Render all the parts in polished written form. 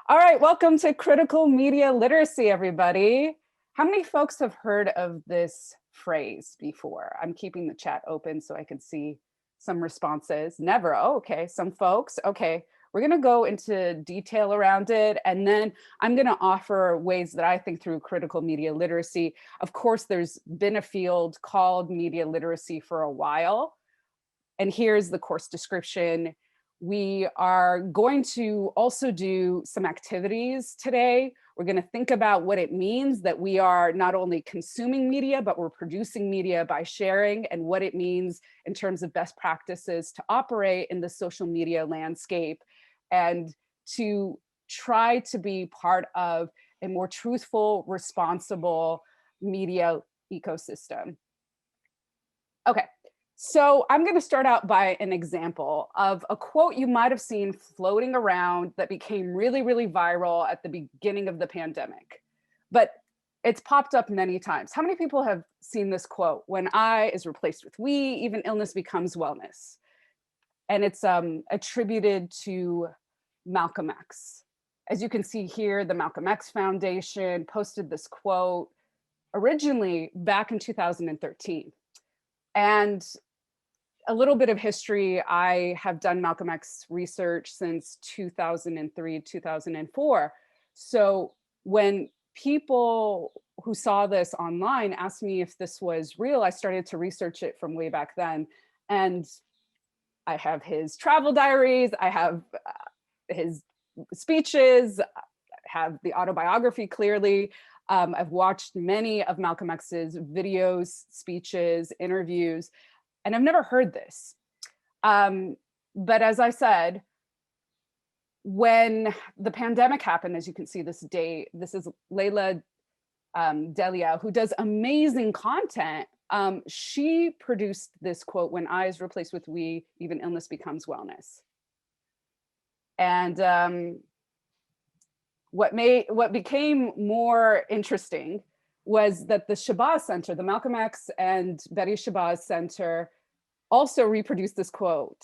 All right, welcome to Critical Media Literacy, everybody. How many folks have heard of this phrase before? I'm keeping the chat open so I can see some responses. Never. Oh, okay, some folks. Okay, we're going to go into detail around it, and then I'm going to offer ways that I think through critical media literacy. Of course, there's been a field called media literacy for a while, and here's the course description. We are going to also do some activities today. We're going to think about what it means that we are not only consuming media, but we're producing media by sharing, and what it means in terms of best practices to operate in the social media landscape and to try to be part of a more truthful, responsible media ecosystem. Okay. So I'm going to start out by an example of a quote you might have seen floating around that became really, really viral at the beginning of the pandemic, but it's popped up many times. How many people have seen this quote? When I is replaced with we, even illness becomes wellness. And it's attributed to Malcolm X. As you can see here, the Malcolm X Foundation posted this quote originally back in 2013. And a little bit of history, I have done Malcolm X research since 2003, 2004. So when people who saw this online asked me if this was real, I started to research it from way back then. And I have his travel diaries, I have his speeches, I have the autobiography clearly. I've watched many of Malcolm X's videos, speeches, interviews, and I've never heard this. But as I said, when the pandemic happened, as you can see this date, this is Layla Delia, who does amazing content. She produced this quote, when I is replaced with we, even illness becomes wellness. And what became more interesting was that the Shabazz Center, the Malcolm X and Betty Shabazz Center, also reproduced this quote.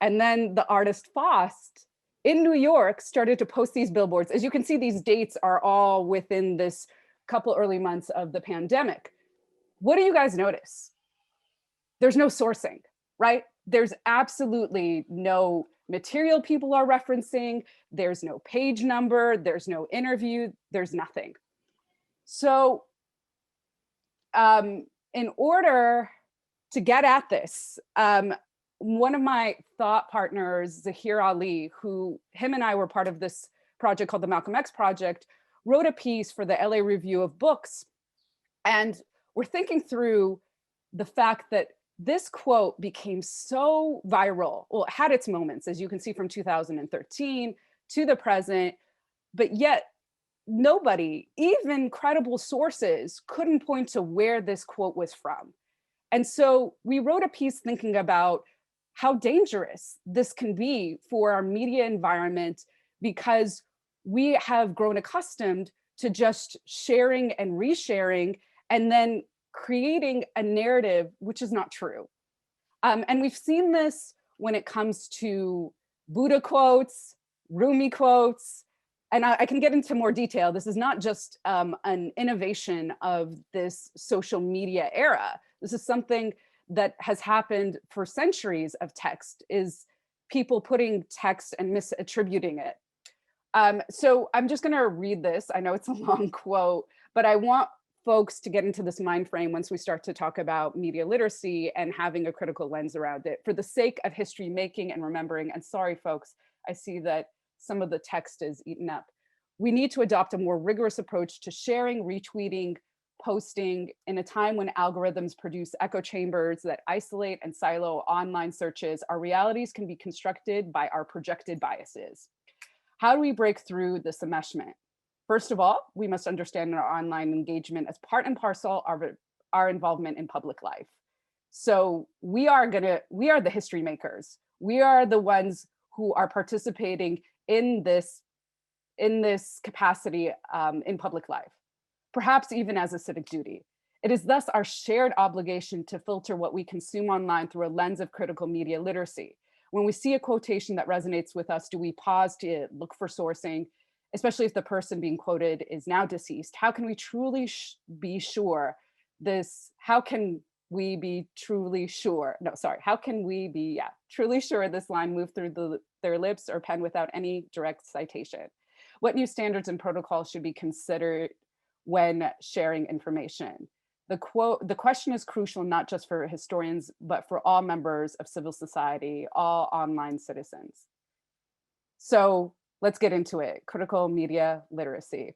And then the artist Faust in New York started to post these billboards. As you can see, these dates are all within this couple early months of the pandemic. What do you guys notice? There's no sourcing, right? There's absolutely no material people are referencing. There's no page number. There's no interview. There's nothing. So in order to get at this, one of my thought partners, Zahir Ali, who him and I were part of this project called the Malcolm X Project, wrote a piece for the LA Review of Books. And we're thinking through the fact that this quote became so viral. Well, it had its moments, as you can see, from 2013 to the present, but yet nobody, even credible sources, couldn't point to where this quote was from. And so we wrote a piece thinking about how dangerous this can be for our media environment, because we have grown accustomed to just sharing and resharing and then creating a narrative which is not true. And we've seen this when it comes to Buddha quotes, Rumi quotes, and I can get into more detail. This is not just an innovation of this social media era. This is something that has happened for centuries of text, is people putting text and misattributing it. So I'm just gonna read this. I know it's a long quote, but I want folks to get into this mind frame once we start to talk about media literacy and having a critical lens around it, for the sake of history making and remembering. And sorry, folks, I see that some of the text is eaten up. We need to adopt a more rigorous approach to sharing, retweeting, posting in a time when algorithms produce echo chambers that isolate and silo online searches. Our realities can be constructed by our projected biases. How do we break through this enmeshment? First of all, we must understand our online engagement as part and parcel of our involvement in public life. So we are the history makers. We are the ones who are participating in this capacity in public life, perhaps even as a civic duty. It is thus our shared obligation to filter what we consume online through a lens of critical media literacy. When we see a quotation that resonates with us, do we pause to look for sourcing? especially if the person being quoted is now deceased? How can we truly be sure this? How can we be truly sure? No, sorry. How can we be truly sure this line moved through their lips or pen without any direct citation? What new standards and protocols should be considered when sharing information? The question is crucial not just for historians, but for all members of civil society, all online citizens. So let's get into it. Critical media literacy.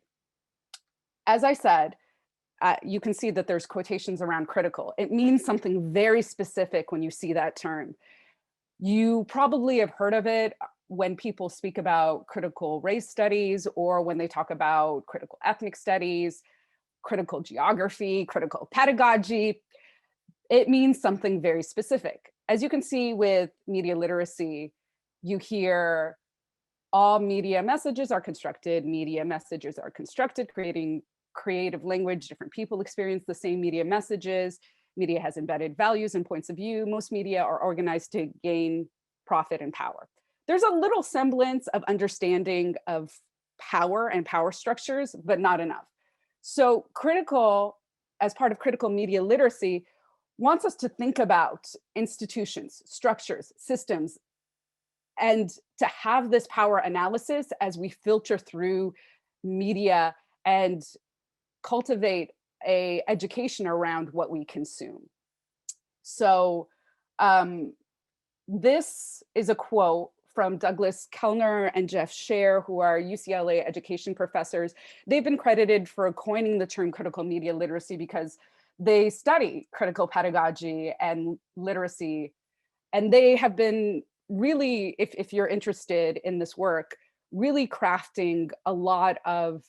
As I said, you can see that there's quotations around critical. It means something very specific when you see that term. You probably have heard of it when people speak about critical race studies, or when they talk about critical ethnic studies, critical geography, critical pedagogy. It means something very specific. As you can see with media literacy, you hear all media messages are constructed, creating creative language. Different people experience the same media messages. Media has embedded values and points of view. Most media are organized to gain profit and power. There's a little semblance of understanding of power and power structures, but not enough. So critical, as part of critical media literacy, wants us to think about institutions, structures, systems, and to have this power analysis as we filter through media and cultivate a education around what we consume. So this is a quote from Douglas Kellner and Jeff Scher, who are UCLA education professors. They've been credited for coining the term critical media literacy because they study critical pedagogy and literacy. And they have been really, if you're interested in this work, really crafting a lot of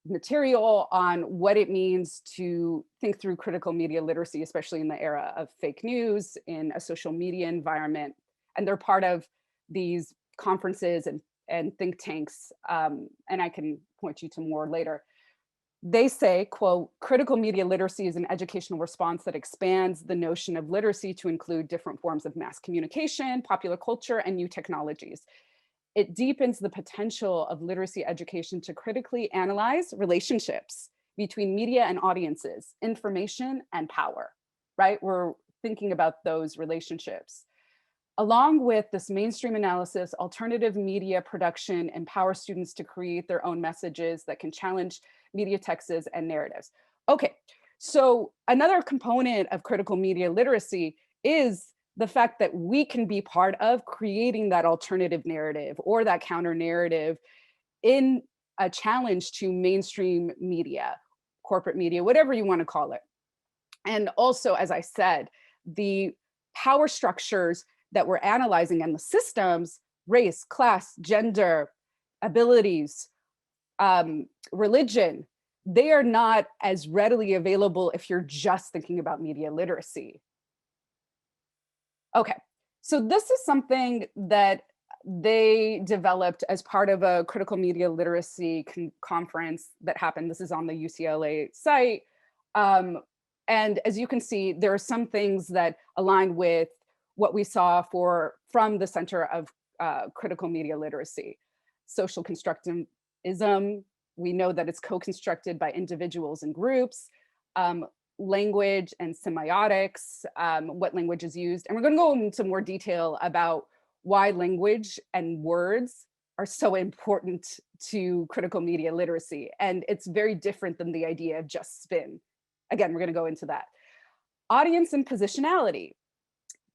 material on what it means to think through critical media literacy, especially in the era of fake news in a social media environment. And they're part of these conferences and think tanks, and I can point you to more later. They say, quote, critical media literacy is an educational response that expands the notion of literacy to include different forms of mass communication, popular culture, and new technologies. It deepens the potential of literacy education to critically analyze relationships between media and audiences, information and power, right? We're thinking about those relationships. Along with this mainstream analysis, alternative media production empowers students to create their own messages that can challenge media texts and narratives. Okay, so another component of critical media literacy is the fact that we can be part of creating that alternative narrative or that counter narrative in a challenge to mainstream media, corporate media, whatever you want to call it. And also, as I said, the power structures that we're analyzing and the systems, race, class, gender, abilities, religion, they are not as readily available if you're just thinking about media literacy. Okay, so this is something that they developed as part of a critical media literacy conference that happened. This is on the UCLA site. And as you can see, there are some things that align with what we saw from the Center of Critical Media Literacy. Social constructivism, we know that it's co-constructed by individuals and groups. Language and semiotics, what language is used. And we're going to go into more detail about why language and words are so important to critical media literacy. And it's very different than the idea of just spin. Again, we're going to go into that. Audience and positionality,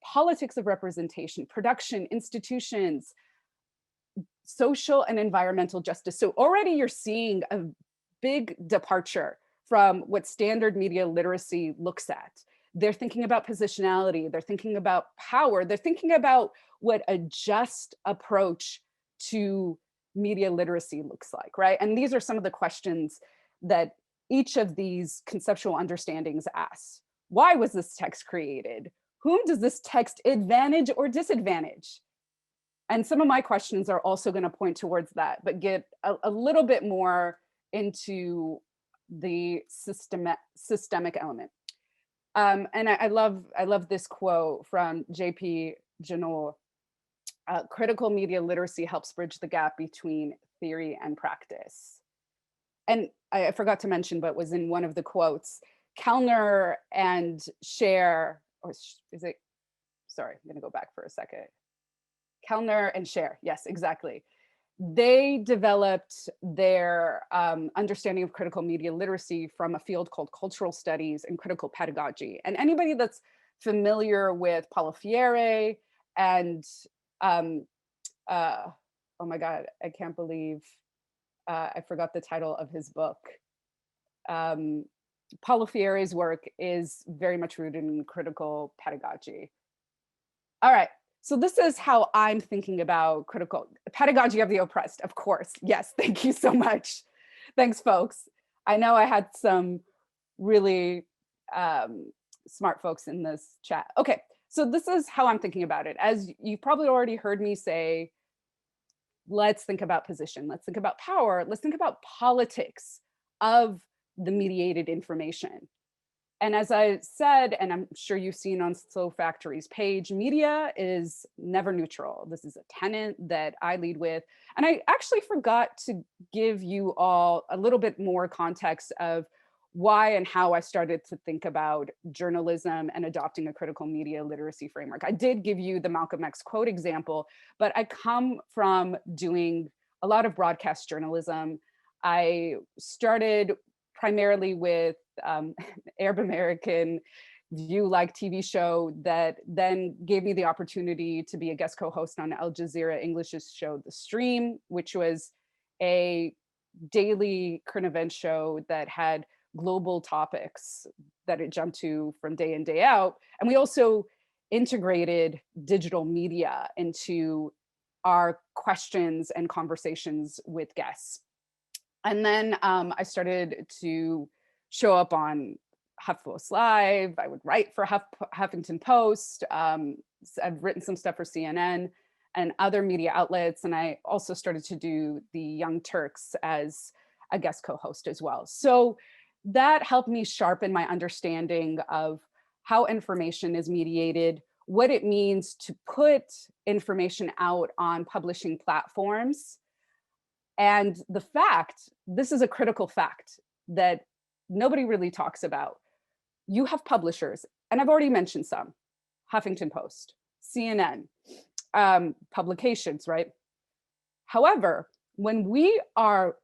politics of representation, production, institutions, social and environmental justice. So already you're seeing a big departure from what standard media literacy looks at. They're thinking about positionality, they're thinking about power, they're thinking about what a just approach to media literacy looks like, right? And these are some of the questions that each of these conceptual understandings asks. Why was this text created? Whom does this text advantage or disadvantage? And some of my questions are also going to point towards that, but get a little bit more into the systemic element. And I love this quote from JP Janot. Critical media literacy helps bridge the gap between theory and practice. And I forgot to mention, but was in one of the quotes, Kellner and Scher, or is it, sorry, I'm gonna go back for a second. Kellner and Scher, yes, exactly. They developed their understanding of critical media literacy from a field called cultural studies and critical pedagogy. And anybody that's familiar with Paulo Freire and, oh my God, I can't believe I forgot the title of his book. Paulo Freire's work is very much rooted in critical pedagogy. All right, so this is how I'm thinking about critical pedagogy of the oppressed, of course. Yes, thank you so much. Thanks, folks. I know I had some really smart folks in this chat. Okay, so this is how I'm thinking about it. As you've probably already heard me say, let's think about position, let's think about power, let's think about politics of the mediated information. And as I said, and I'm sure you've seen on Slow Factory's page, media is never neutral. This is a tenet that I lead with. And I actually forgot to give you all a little bit more context of why and how I started to think about journalism and adopting a critical media literacy framework. I did give you the Malcolm X quote example, but I come from doing a lot of broadcast journalism. I started primarily with Arab American View-like TV show that then gave me the opportunity to be a guest co-host on Al Jazeera English's show, The Stream, which was a daily current event show that had global topics that it jumped to from day in, day out. And we also integrated digital media into our questions and conversations with guests. And then I started to show up on HuffPost Live. I would write for Huffington Post. I've written some stuff for CNN and other media outlets. And I also started to do the Young Turks as a guest co-host as well. So that helped me sharpen my understanding of how information is mediated, what it means to put information out on publishing platforms. And the fact, this is a critical fact that nobody really talks about. You have publishers, and I've already mentioned some, Huffington Post, CNN, publications, right? However, when we are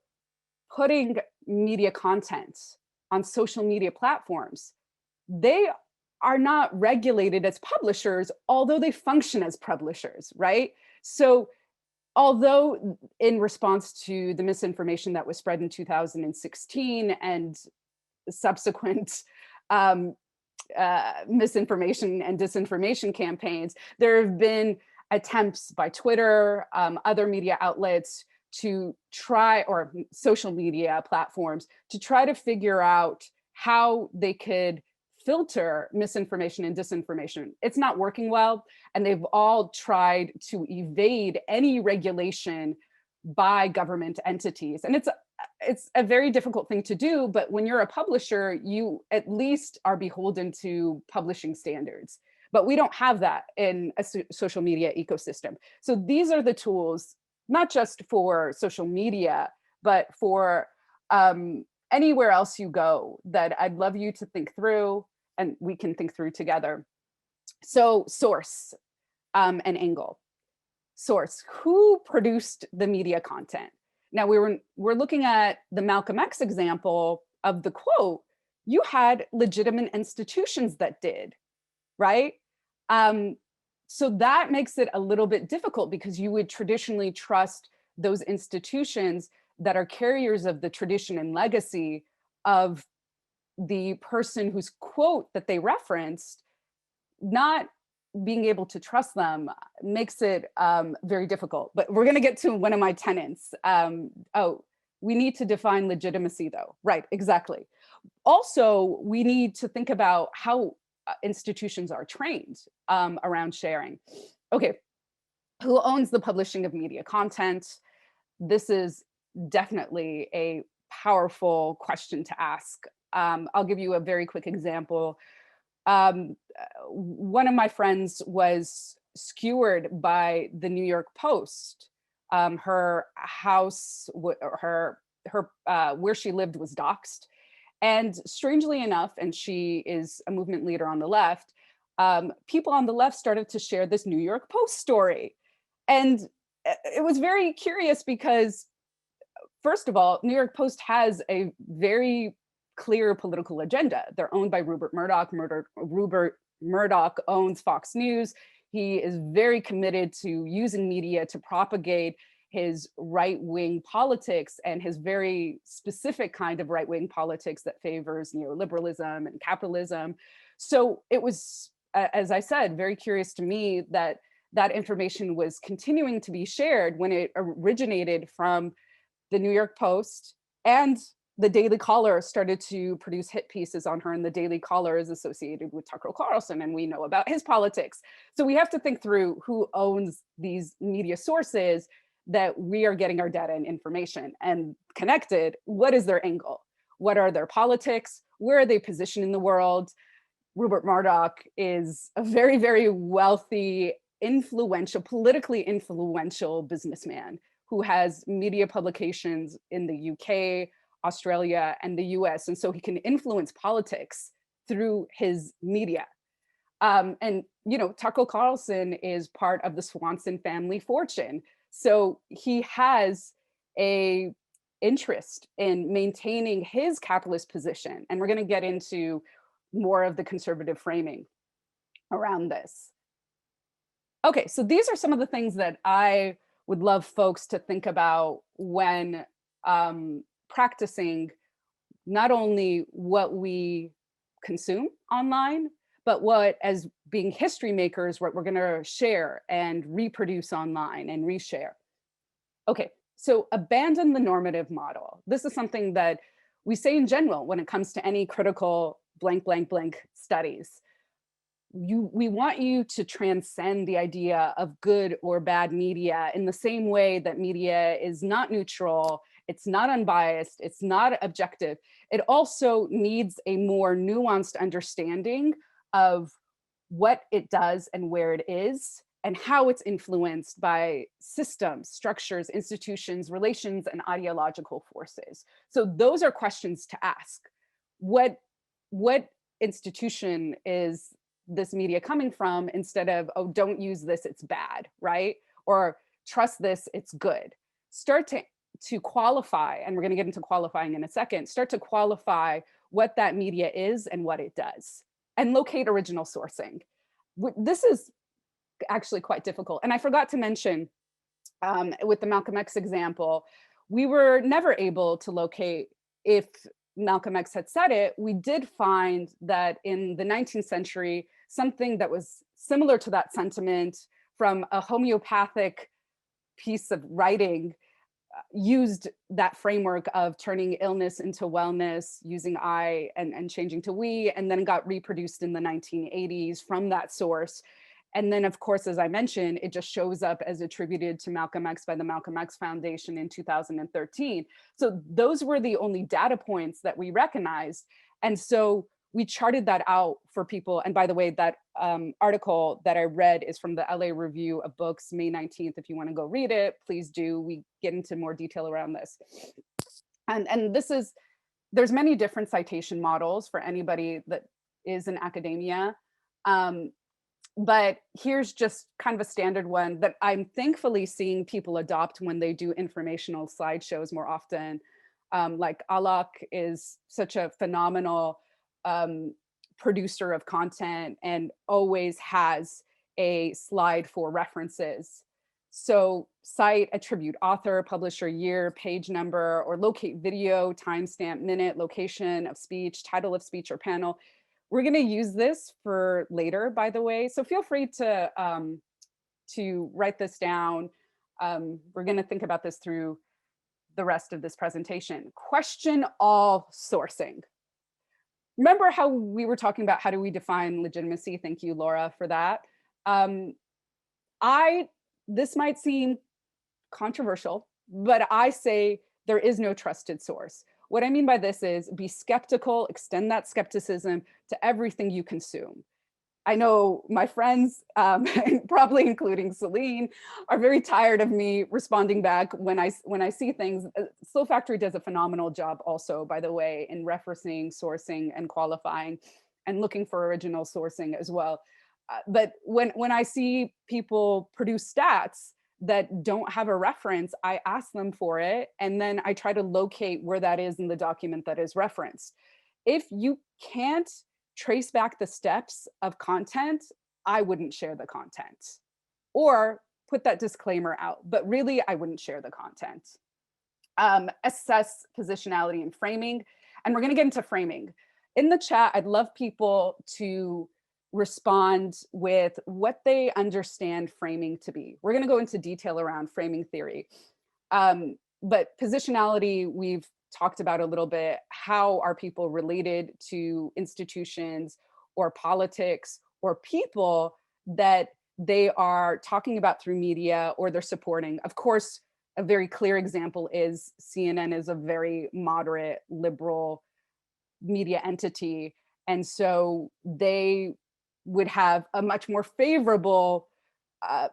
putting media content on social media platforms, they are not regulated as publishers, although they function as publishers, right? So although in response to the misinformation that was spread in 2016 and subsequent misinformation and disinformation campaigns, there have been attempts by Twitter, other media outlets to try, or social media platforms, to try to figure out how they could filter misinformation and disinformation. It's not working well, and they've all tried to evade any regulation by government entities. And it's a very difficult thing to do, but when you're a publisher, you at least are beholden to publishing standards. But we don't have that in a social media ecosystem. So these are the tools, not just for social media, but for anywhere else you go, that I'd love you to think through, and we can think through together. So source and angle. Source, who produced the media content? Now we're looking at the Malcolm X example of the quote. You had legitimate institutions that did, right? So that makes it a little bit difficult, because you would traditionally trust those institutions that are carriers of the tradition and legacy of the person whose quote that they referenced. Not being able to trust them makes it very difficult. But we're going to get to one of my tenets. Oh, we need to define legitimacy though. Right, exactly. Also, we need to think about how institutions are trained around sharing. Okay, who owns the publishing of media content? This is definitely a powerful question to ask. I'll give you a very quick example. One of my friends was skewered by the New York Post Her house, where she lived was doxxed. And strangely enough, and she is a movement leader on the left, people on the left started to share this New York Post story. And it was very curious because, first of all, New York Post has a very clear political agenda. They're owned by Rupert Murdoch. Rupert Murdoch owns Fox News. He is very committed to using media to propagate his right-wing politics and his very specific kind of right-wing politics that favors neoliberalism and capitalism. So it was, as I said, very curious to me that that information was continuing to be shared when it originated from the New York Post, and the Daily Caller started to produce hit pieces on her, and the Daily Caller is associated with Tucker Carlson, and we know about his politics. So we have to think through who owns these media sources that we are getting our data and information, and connected, what is their angle? What are their politics? Where are they positioned in the world? Rupert Murdoch is a very, very wealthy, influential, politically influential businessman who has media publications in the UK, Australia, and the US. And so he can influence politics through his media. And, you know, Tucker Carlson is part of the Swanson family fortune. So he has a interest in maintaining his capitalist position. And we're going to get into more of the conservative framing around this. Okay, so these are some of the things that I would love folks to think about when practicing not only what we consume online, but what, as being history makers, what we're going to share and reproduce online and reshare. Okay, so abandon the normative model. This is something that we say in general when it comes to any critical blank, blank, blank studies. We want you to transcend the idea of good or bad media in the same way that media is not neutral, it's not unbiased, it's not objective. It also needs a more nuanced understanding of what it does and where it is, and how it's influenced by systems, structures, institutions, relations, and ideological forces. So those are questions to ask. What institution is this media coming from, instead of, oh, don't use this, it's bad, right? Or trust this, it's good. Start to qualify, and we're going to get into qualifying in a second, start to qualify what that media is and what it does, and locate original sourcing. This is actually quite difficult. And I forgot to mention, with the Malcolm X example, we were never able to locate if Malcolm X had said it. We did find that in the 19th century, something that was similar to that sentiment from a homeopathic piece of writing used that framework of turning illness into wellness, using I and changing to we, and then got reproduced in the 1980s from that source. And then, of course, as I mentioned, it just shows up as attributed to Malcolm X by the Malcolm X Foundation in 2013. So those were the only data points that we recognized. And so we charted that out for people. And by the way, that article that I read is from the LA Review of Books, May 19th. If you want to go read it, please do. We get into more detail around this. And this is, there's many different citation models for anybody that is in academia. But here's just kind of a standard one that I'm thankfully seeing people adopt when they do informational slideshows more often. Like Alok is such a phenomenal producer of content and always has a slide for references. So cite, attribute author, publisher, year, page number, or locate video, timestamp, minute, location of speech, title of speech or panel. We're going to use this for later, by the way, so feel free to write this down. We're going to think about this through the rest of this presentation. Question all sourcing. Remember how we were talking about how do we define legitimacy? Thank you, Laura, for that. This might seem controversial, but I say there is no trusted source. What I mean by this is be skeptical, extend that skepticism to everything you consume. I know my friends, probably including Celine, are very tired of me responding back when I see things. Slow Factory does a phenomenal job also, by the way, in referencing, sourcing, and qualifying, and looking for original sourcing as well. But when I see people produce stats that don't have a reference, I ask them for it, and then I try to locate where that is in the document that is referenced. If you can't trace back the steps of content, I wouldn't share the content or put that disclaimer out, but really I wouldn't share the content. Assess positionality and framing. And we're gonna get into framing. In the chat, I'd love people to respond with what they understand framing to be. We're gonna go into detail around framing theory. But positionality, we've talked about a little bit. How are people related to institutions or politics or people that they are talking about through media or they're supporting? Of course, a very clear example is CNN is a very moderate liberal media entity. And so they would have a much more favorable uh,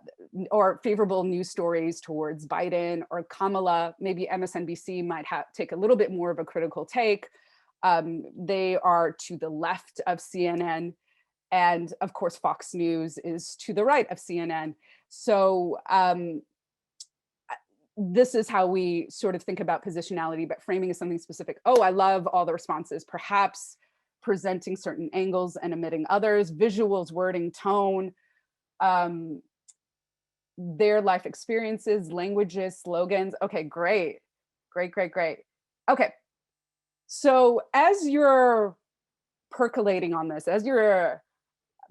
or favorable news stories towards Biden or Kamala. Maybe MSNBC might take a little bit more of a critical take. They are to the left of CNN. And of course, Fox News is to the right of CNN. So this is how we sort of think about positionality, but framing is something specific. Oh, I love all the responses. Perhaps presenting certain angles and omitting others, visuals, wording, tone, their life experiences, languages, slogans. Okay, great, great, great, great. Okay, so as you're percolating on this, as you're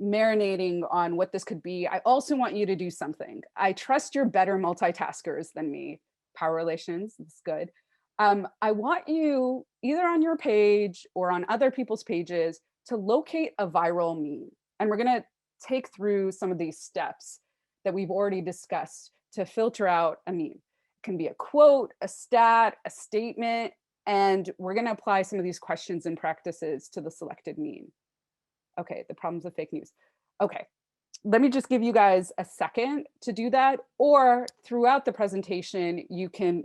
marinating on what this could be, I also want you to do something. I trust you're better multitaskers than me. Power relations, that's good. I want you, either on your page or on other people's pages, to locate a viral meme. And we're gonna take through some of these steps that we've already discussed to filter out a meme. It can be a quote, a stat, a statement, and we're gonna apply some of these questions and practices to the selected meme. Okay, the problems of fake news. Okay, let me just give you guys a second to do that, or throughout the presentation, you can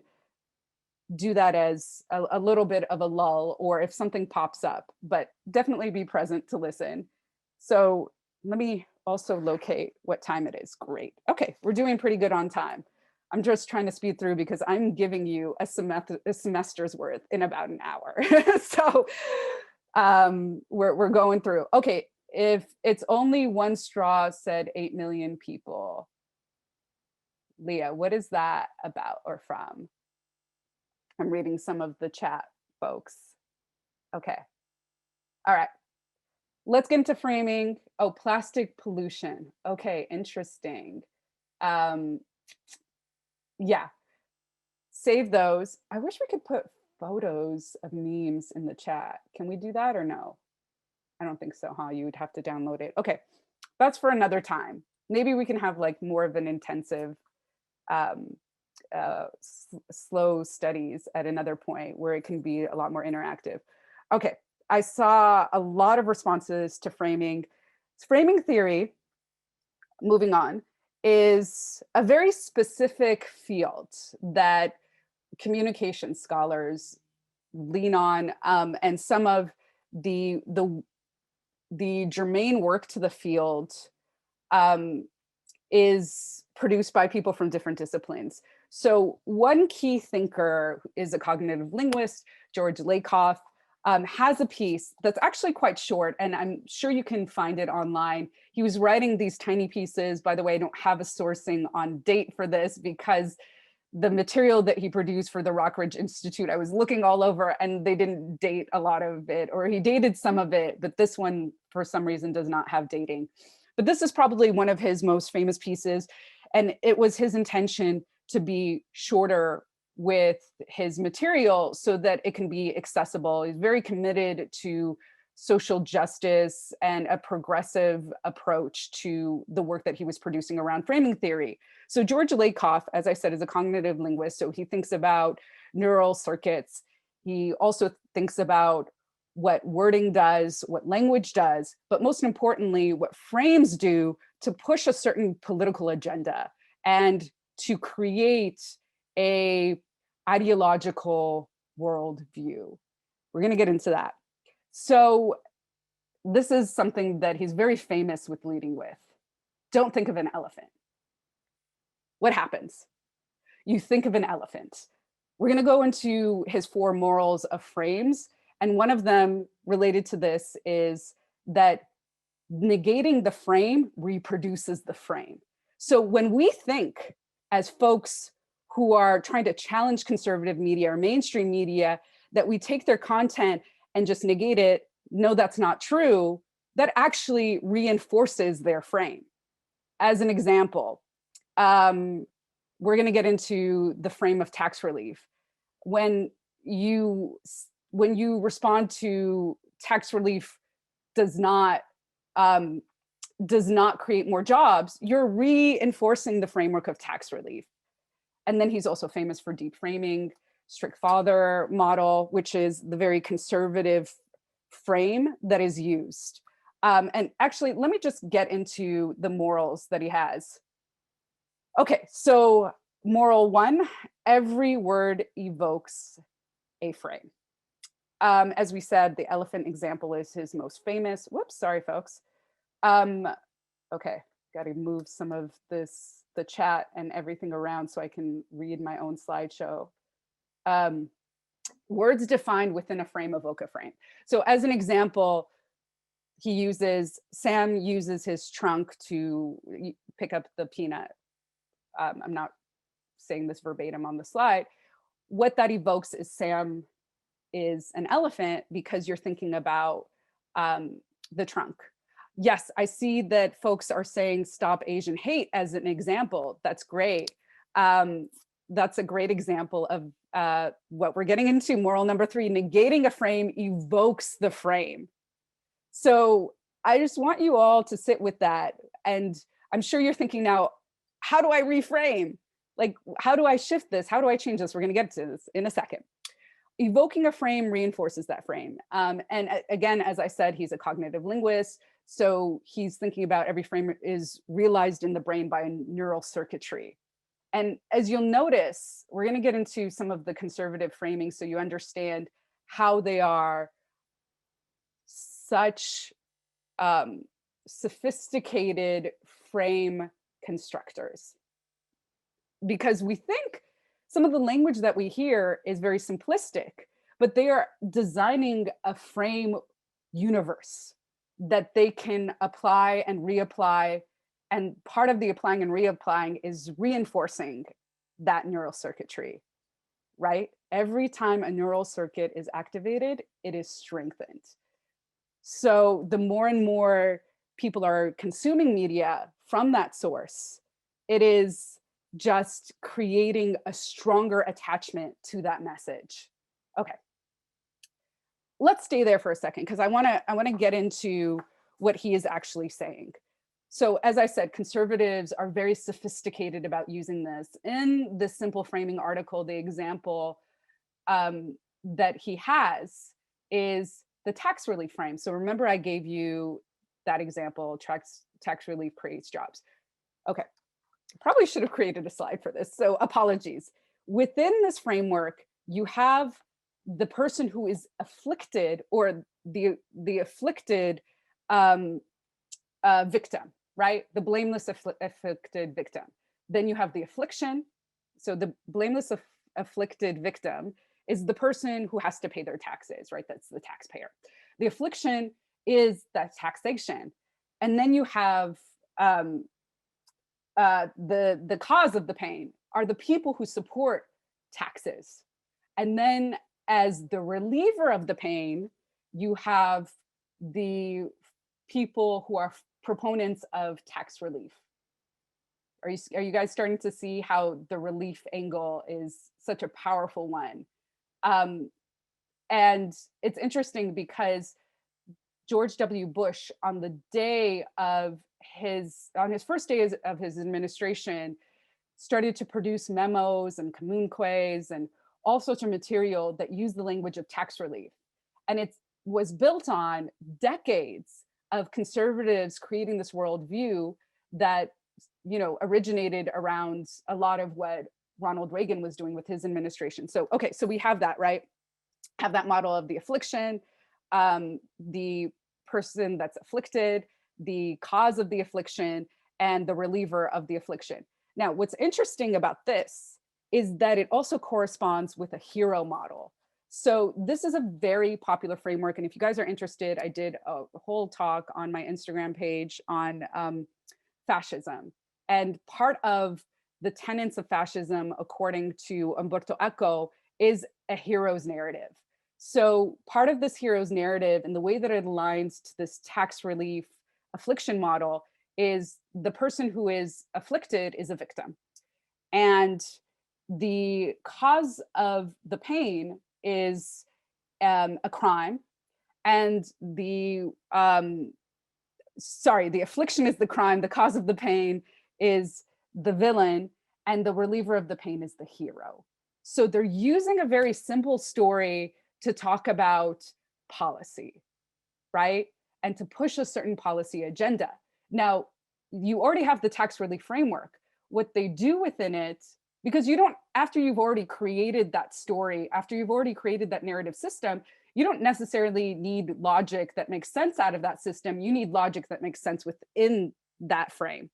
do that as a little bit of a lull, or if something pops up, but definitely be present to listen. So let me also locate what time it is. Great. Okay, we're doing pretty good on time. I'm just trying to speed through because I'm giving you a semester's worth in about an hour. So we're going through. Okay, if it's only one straw, said 8 million people. Leah, what is that about or from? I'm reading some of the chat, folks. Okay. All right. Let's get into framing. Oh, plastic pollution. Okay, interesting. Yeah. Save those. I wish we could put photos of memes in the chat. Can we do that or no? I don't think so, huh? You would have to download it. Okay, that's for another time. Maybe we can have like more of an intensive slow studies at another point where it can be a lot more interactive. Okay, I saw a lot of responses to framing. Framing theory, moving on, is a very specific field that communication scholars lean on, and some of the germane work to the field is produced by people from different disciplines. So one key thinker is a cognitive linguist, George Lakoff, has a piece that's actually quite short, and I'm sure you can find it online. He was writing these tiny pieces. By the way, I don't have a sourcing on date for this because the material that he produced for the Rockridge Institute, I was looking all over and they didn't date a lot of it, or he dated some of it, but this one for some reason does not have dating. But this is probably one of his most famous pieces. And it was his intention to be shorter with his material so that it can be accessible. He's very committed to social justice and a progressive approach to the work that he was producing around framing theory. So George Lakoff, as I said, is a cognitive linguist. So he thinks about neural circuits. He also thinks about what wording does, what language does, but most importantly, what frames do to push a certain political agenda and to create a ideological worldview. We're going to get into that. So this is something that he's very famous with leading with. Don't think of an elephant. What happens? You think of an elephant. We're going to go into his 4 morals of frames. And one of them related to this is that negating the frame reproduces the frame. So when we think as folks who are trying to challenge conservative media or mainstream media, that we take their content and just negate it, no, that's not true, that actually reinforces their frame. As an example, we're going to get into the frame of tax relief. When you respond to tax relief does not create more jobs, you're reinforcing the framework of tax relief. And then he's also famous for deep framing, strict father model, which is the very conservative frame that is used. And actually, let me just get into the morals that he has. Okay, so moral 1, every word evokes a frame. As we said, the elephant example is his most famous. Whoops, sorry, folks. Okay, got to move some of this, the chat and everything around so I can read my own slideshow. Words defined within a frame evoke a frame. So as an example, Sam uses his trunk to pick up the peanut. I'm not saying this verbatim on the slide. What that evokes is Sam is an elephant because you're thinking about the trunk. Yes, I see that folks are saying stop Asian hate as an example. That's great. That's a great example of what we're getting into. Moral number 3, negating a frame evokes the frame. So I just want you all to sit with that. And I'm sure you're thinking now, how do I reframe? Like, how do I shift this? How do I change this? We're going to get to this in a second. Evoking a frame reinforces that frame. And again, as I said, he's a cognitive linguist. So he's thinking about every frame is realized in the brain by a neural circuitry. And as you'll notice, we're going to get into some of the conservative framing so you understand how they are such sophisticated frame constructors. Because we think some of the language that we hear is very simplistic, but they are designing a frame universe that they can apply and reapply. And part of the applying and reapplying is reinforcing that neural circuitry, right? Every time a neural circuit is activated, it is strengthened. So the more and more people are consuming media from that source, it is just creating a stronger attachment to that message. Okay. Let's stay there for a second because I want to get into what he is actually saying. So as I said, conservatives are very sophisticated about using this. In this simple framing article, the example that he has is the tax relief frame. So remember I gave you that example, tax relief creates jobs. Okay, probably should have created a slide for this, so apologies. Within this framework, you have the person who is afflicted or the afflicted victim, right? The blameless afflicted victim. Then you have the affliction. So the blameless afflicted victim is the person who has to pay their taxes, right? That's the taxpayer. The affliction is that taxation. And then you have the cause of the pain are the people who support taxes. And then as the reliever of the pain, you have the people who are proponents of tax relief. Are you guys starting to see how the relief angle is such a powerful one? And it's interesting because George W. Bush, on his first day of his administration, started to produce memos and communiques and all sorts of material that use the language of tax relief. And was built on decades of conservatives creating this worldview that, originated around a lot of what Ronald Reagan was doing with his administration. So, okay, so we have that, right? Have that model of the affliction, the person that's afflicted, the cause of the affliction, and the reliever of the affliction. Now, what's interesting about this is that it also corresponds with a hero model. So this is a very popular framework. And if you guys are interested, I did a whole talk on my Instagram page on fascism. And part of the tenets of fascism, according to Umberto Eco, is a hero's narrative. So part of this hero's narrative and the way that it aligns to this tax relief affliction model is the person who is afflicted is a victim. And the cause of the pain is a crime. And the affliction is the crime, the cause of the pain is the villain, and the reliever of the pain is the hero. So they're using a very simple story to talk about policy, right? And to push a certain policy agenda. Now, you already have the tax relief framework. What they do within it, because you don't, after you've already created that story, after you've already created that narrative system, you don't necessarily need logic that makes sense out of that system. You need logic that makes sense within that frame.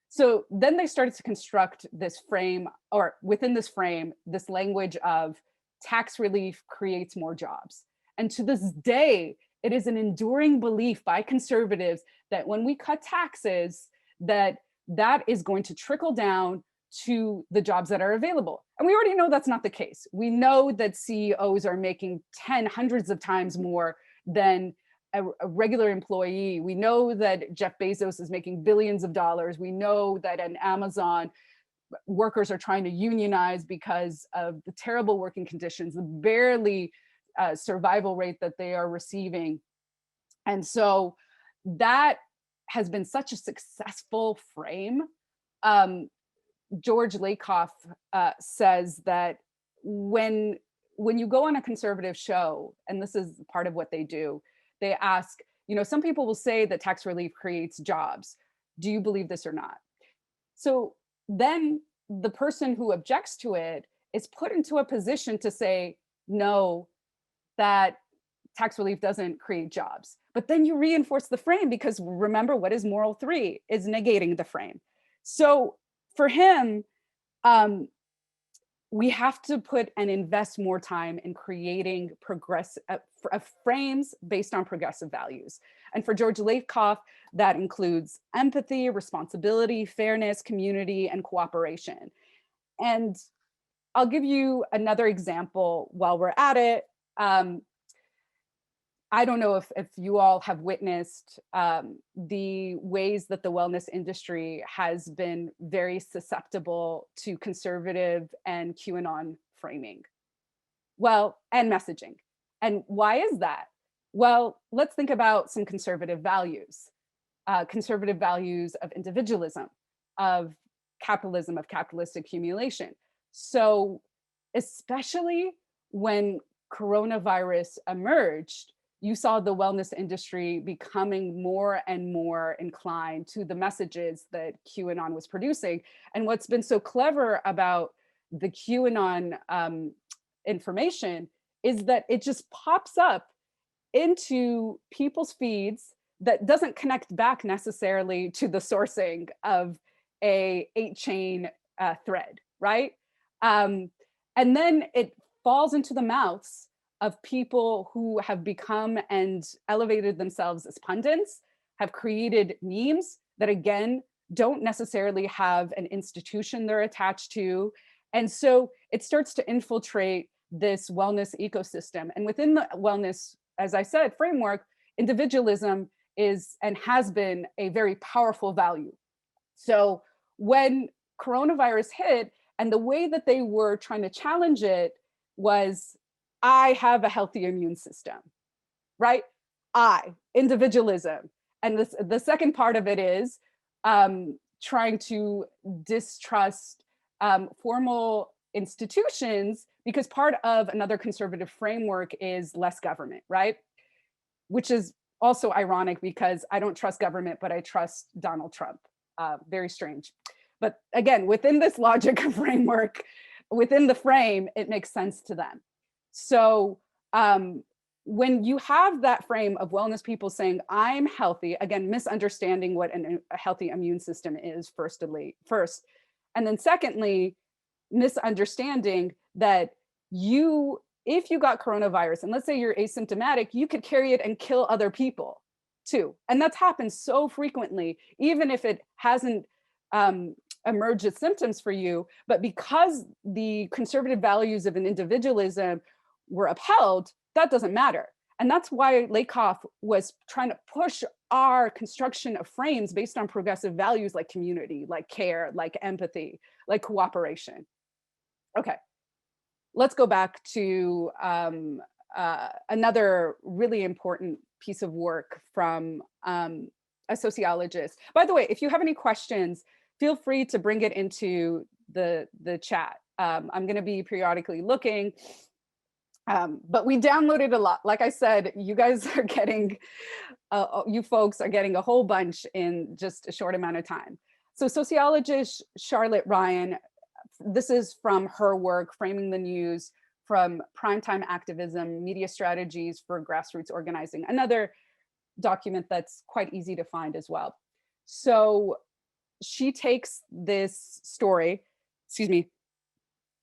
So then they started to construct this frame, or within this frame, this language of tax relief creates more jobs. And to this day, it is an enduring belief by conservatives that when we cut taxes, that is going to trickle down to the jobs that are available. And we already know that's not the case. We know that CEOs are making hundreds of times more than a regular employee. We know that Jeff Bezos is making billions of dollars. We know that at Amazon, workers are trying to unionize because of the terrible working conditions, the barely survival rate that they are receiving. And so that has been such a successful frame. George Lakoff says that when you go on a conservative show, and this is part of what they do, they ask, some people will say that tax relief creates jobs. Do you believe this or not? So then the person who objects to it is put into a position to say, no, that tax relief doesn't create jobs. But then you reinforce the frame, because remember, what is moral 3 is negating the frame. So for him, we have to put and invest more time in creating frames based on progressive values. And for George Lakoff, that includes empathy, responsibility, fairness, community, and cooperation. And I'll give you another example while we're at it. I don't know if you all have witnessed the ways that the wellness industry has been very susceptible to conservative and QAnon framing. Well, and messaging. And why is that? Well, let's think about some conservative values of individualism, of capitalism, of capitalist accumulation. So especially when coronavirus emerged, you saw the wellness industry becoming more and more inclined to the messages that QAnon was producing. And what's been so clever about the QAnon information is that it just pops up into people's feeds that doesn't connect back necessarily to the sourcing of a 8-chain thread, right? And then it falls into the mouths of people who have become and elevated themselves as pundits, have created memes that, again, don't necessarily have an institution they're attached to. And so it starts to infiltrate this wellness ecosystem. And within the wellness, as I said, framework, individualism is and has been a very powerful value. So when coronavirus hit, and the way that they were trying to challenge it was, I have a healthy immune system, right? Individualism. And the second part of it is trying to distrust formal institutions, because part of another conservative framework is less government, right? which is also ironic because I don't trust government, but I trust Donald Trump. Very strange. But again, within this logic framework, within the frame, it makes sense to them. So when you have that frame of wellness people saying, I'm healthy, again, misunderstanding what a healthy immune system is, first. And then secondly, misunderstanding that if you got coronavirus, and let's say you're asymptomatic, you could carry it and kill other people too. And that's happened so frequently, even if it hasn't emerged as symptoms for you, but because the conservative values of an individualism were upheld, that doesn't matter. And that's why Lakoff was trying to push our construction of frames based on progressive values like community, like care, like empathy, like cooperation. Okay, let's go back to another really important piece of work from a sociologist. By the way, if you have any questions, feel free to bring it into the chat. I'm going to be periodically looking, but we downloaded a lot. Like I said, you guys are getting, you folks are getting a whole bunch in just a short amount of time. So sociologist Charlotte Ryan, this is from her work, Framing the News, from Primetime Activism, Media Strategies for Grassroots Organizing, another document that's quite easy to find as well. So she takes this story,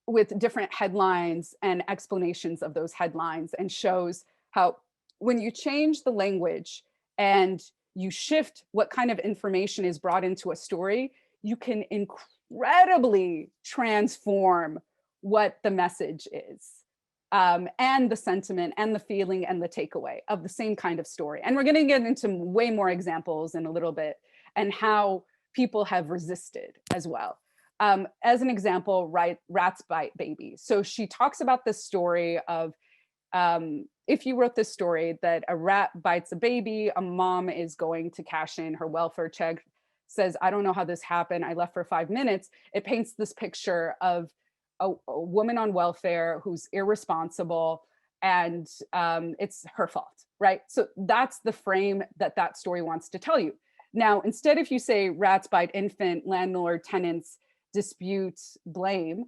with different headlines and explanations of those headlines, and shows how when you change the language and you shift what kind of information is brought into a story, you can incredibly transform what the message is, and the sentiment and the feeling and the takeaway of the same kind of story. And we're going to get into way more examples in a little bit, and how people have resisted as well. As an example, rats bite babies. So she talks about this story of, if you wrote this story that a rat bites a baby, a mom is going to cash in her welfare check, says, I don't know how this happened, I left for 5 minutes. It paints this picture of a woman on welfare who's irresponsible, and it's her fault, right? So that's the frame that story wants to tell you. Now, instead, if you say rats bite infant, landlord, tenants, dispute, blame,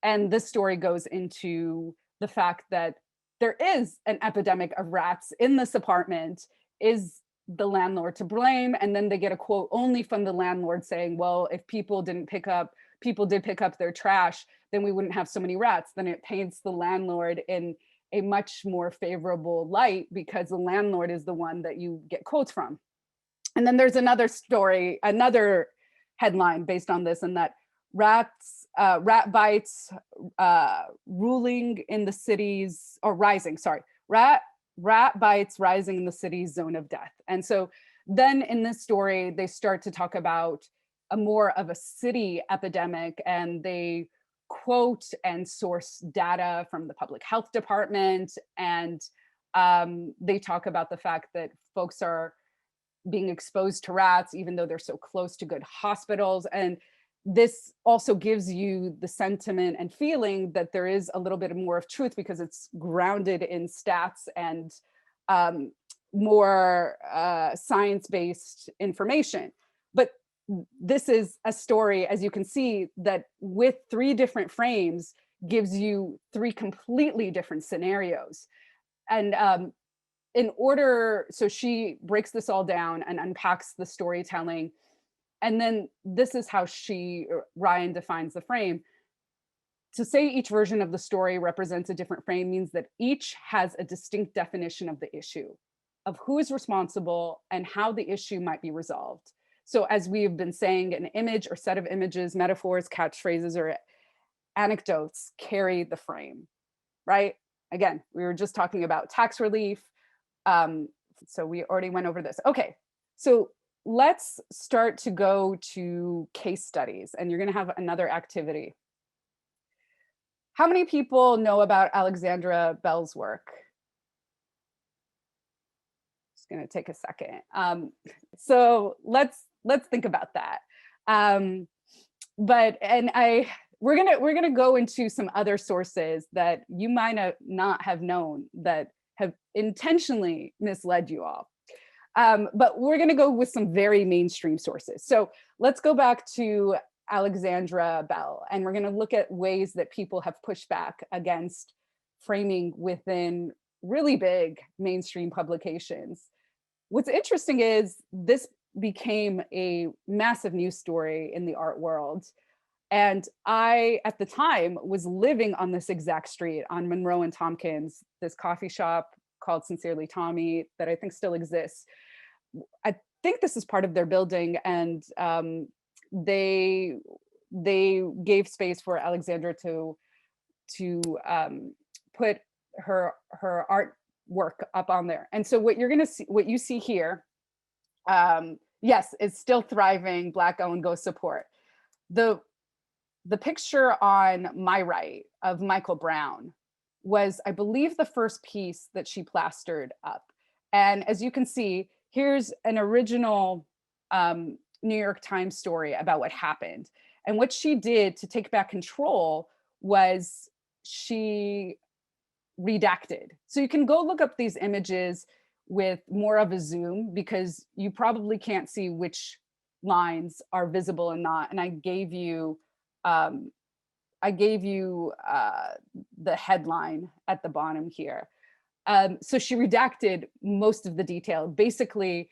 and this story goes into the fact that there is an epidemic of rats in this apartment, is the landlord to blame? And then they get a quote only from the landlord saying, well, if people did pick up their trash, then we wouldn't have so many rats. Then it paints the landlord in a much more favorable light, because the landlord is the one that you get quotes from. And then there's another story, another headline based on this, and that rat bites ruling in the cities, or rising, sorry, rat bites rising in the city's zone of death. And so then in this story, they start to talk about a more of a city epidemic, and they quote and source data from the public health department. And they talk about the fact that folks are being exposed to rats, even though they're so close to good hospitals. And this also gives you the sentiment and feeling that there is a little bit more of truth, because it's grounded in stats and more science-based information. But this is a story, as you can see, that with 3 different frames gives you 3 completely different scenarios. And so she breaks this all down and unpacks the storytelling. And then this is how Ryan defines the frame. To say each version of the story represents a different frame means that each has a distinct definition of the issue, of who is responsible and how the issue might be resolved. So as we've been saying, an image or set of images, metaphors, catchphrases, or anecdotes carry the frame, right? Again, we were just talking about tax relief. So we already went over this. Okay, so let's start to go to case studies, and you're going to have another activity. How many people know about Alexandra Bell's work? Just going to take a second. So let's think about that. We're gonna go into some other sources that you might not have known that have intentionally misled you all. But we're going to go with some very mainstream sources. So let's go back to Alexandra Bell, and we're going to look at ways that people have pushed back against framing within really big mainstream publications. What's interesting is this became a massive news story in the art world. And I, at the time, was living on this exact street on Monroe and Tompkins, this coffee shop called Sincerely Tommy that I think still exists. I think this is part of their building, and they gave space for Alexandra to put her artwork up on there. And so what you're going to see, what you see here, yes, it's still thriving. Black Owned, go support. The picture on my right of Michael Brown was, I believe, the first piece that she plastered up. And as you can see, here's an original New York Times story about what happened. And what she did to take back control was she redacted. So you can go look up these images with more of a zoom, because you probably can't see which lines are visible and not. And I gave you the headline at the bottom here. So she redacted most of the detail. Basically,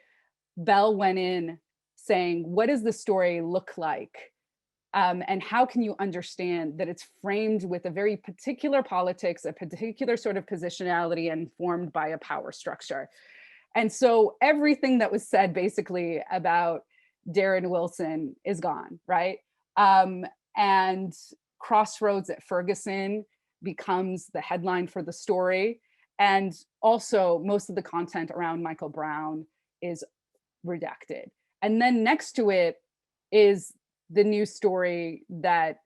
Bell went in saying, what does the story look like? And how can you understand that it's framed with a very particular politics, a particular sort of positionality, and formed by a power structure? And so everything that was said basically about Darren Wilson is gone, right? And Crossroads at Ferguson becomes the headline for the story. And also most of the content around Michael Brown is redacted. And then next to it is the news story that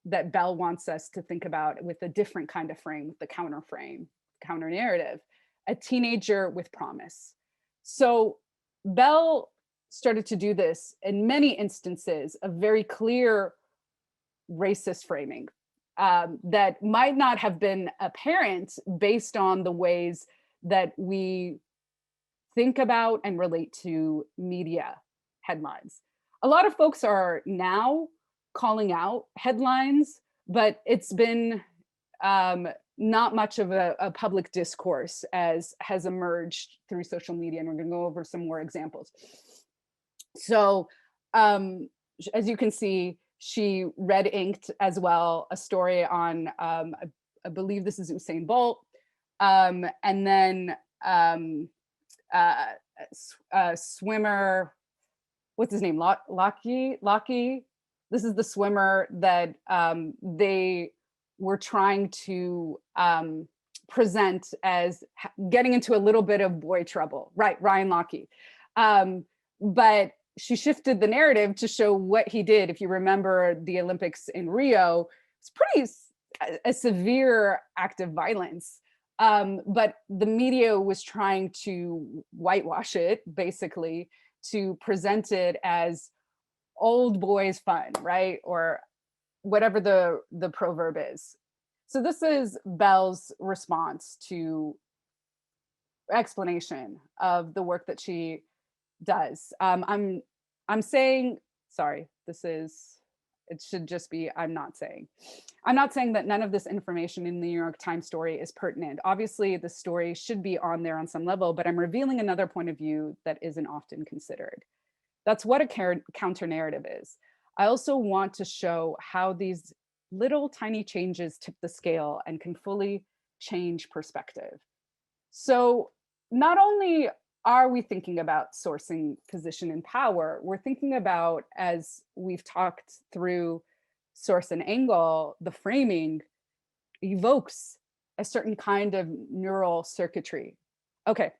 Bell wants us to think about with a different kind of frame, with the counter frame, counter narrative, a teenager with promise. So Bell started to do this in many instances of very clear racist framing that might not have been apparent based on the ways that we think about and relate to media headlines. A lot of folks are now calling out headlines, but it's been not much of a public discourse as has emerged through social media. And we're going to go over some more examples. So as you can see, she red inked as well a story on, I believe this is Usain Bolt. And then swimmer, what's his name? Lockie. This is the swimmer that they were trying to present as getting into a little bit of boy trouble, right? Ryan Lochte. But she shifted the narrative to show what he did. If you remember the Olympics in Rio, it's pretty a severe act of violence. But the media was trying to whitewash it, basically, to present it as old boys fun, right? Or whatever the proverb is. So this is Bell's response to explanation of the work that she does. I'm saying, sorry, it should just be, I'm not saying that none of this information in the New York Times story is pertinent. Obviously, the story should be on there on some level, but I'm revealing another point of view that isn't often considered. That's what a counter narrative is. I also want to show how these little tiny changes tip the scale and can fully change perspective. So not only are we thinking about sourcing, position, and power, we're thinking about, as we've talked through source and angle, the framing evokes a certain kind of neural circuitry. Okay,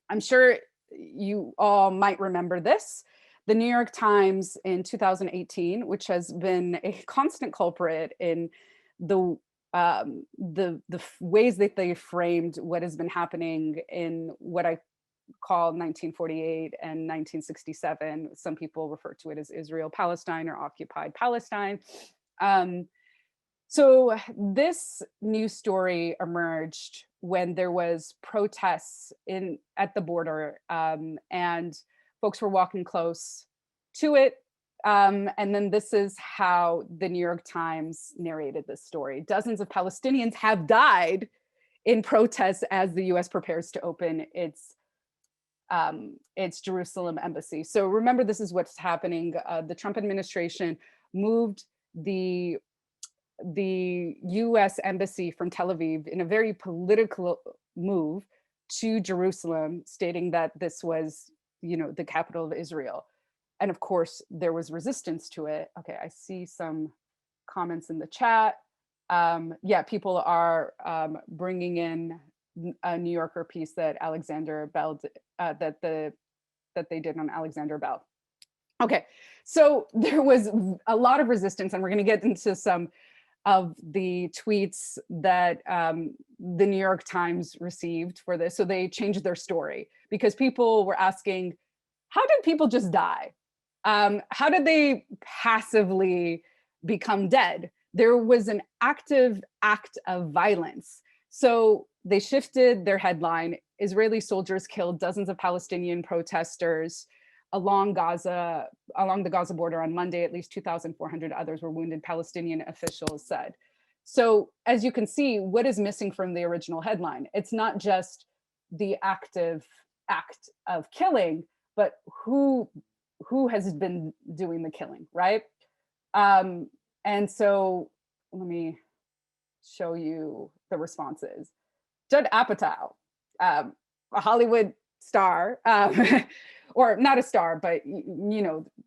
I'm sure you all might remember this. The New York Times in 2018, which has been a constant culprit in the ways that they framed what has been happening in what I call 1948 and 1967. Some people refer to it as Israel-Palestine or occupied Palestine. So this news story emerged when there was protests at the border, and folks were walking close to it. And then this is how the New York Times narrated this story. Dozens of Palestinians have died in protests as the US prepares to open its Jerusalem embassy. So remember, this is what's happening. The Trump administration moved the US embassy from Tel Aviv in a very political move to Jerusalem, stating that this was, the capital of Israel. And of course, there was resistance to it. Okay, I see some comments in the chat. Yeah, people are bringing in a New Yorker piece that Alexander Bell that they did on Alexander Bell. Okay, so there was a lot of resistance, and we're going to get into some of the tweets that the New York Times received for this. So they changed their story because people were asking, how did people just die? How did they passively become dead? There was an active act of violence. So they shifted their headline. Israeli soldiers killed dozens of Palestinian protesters along the Gaza border on Monday. At least 2,400 others were wounded, Palestinian officials said. So as you can see, what is missing from the original headline? It's not just the active act of killing, but who has been doing the killing, right? And so let me show you the responses. Judd Apatow, a Hollywood star, or not a star, but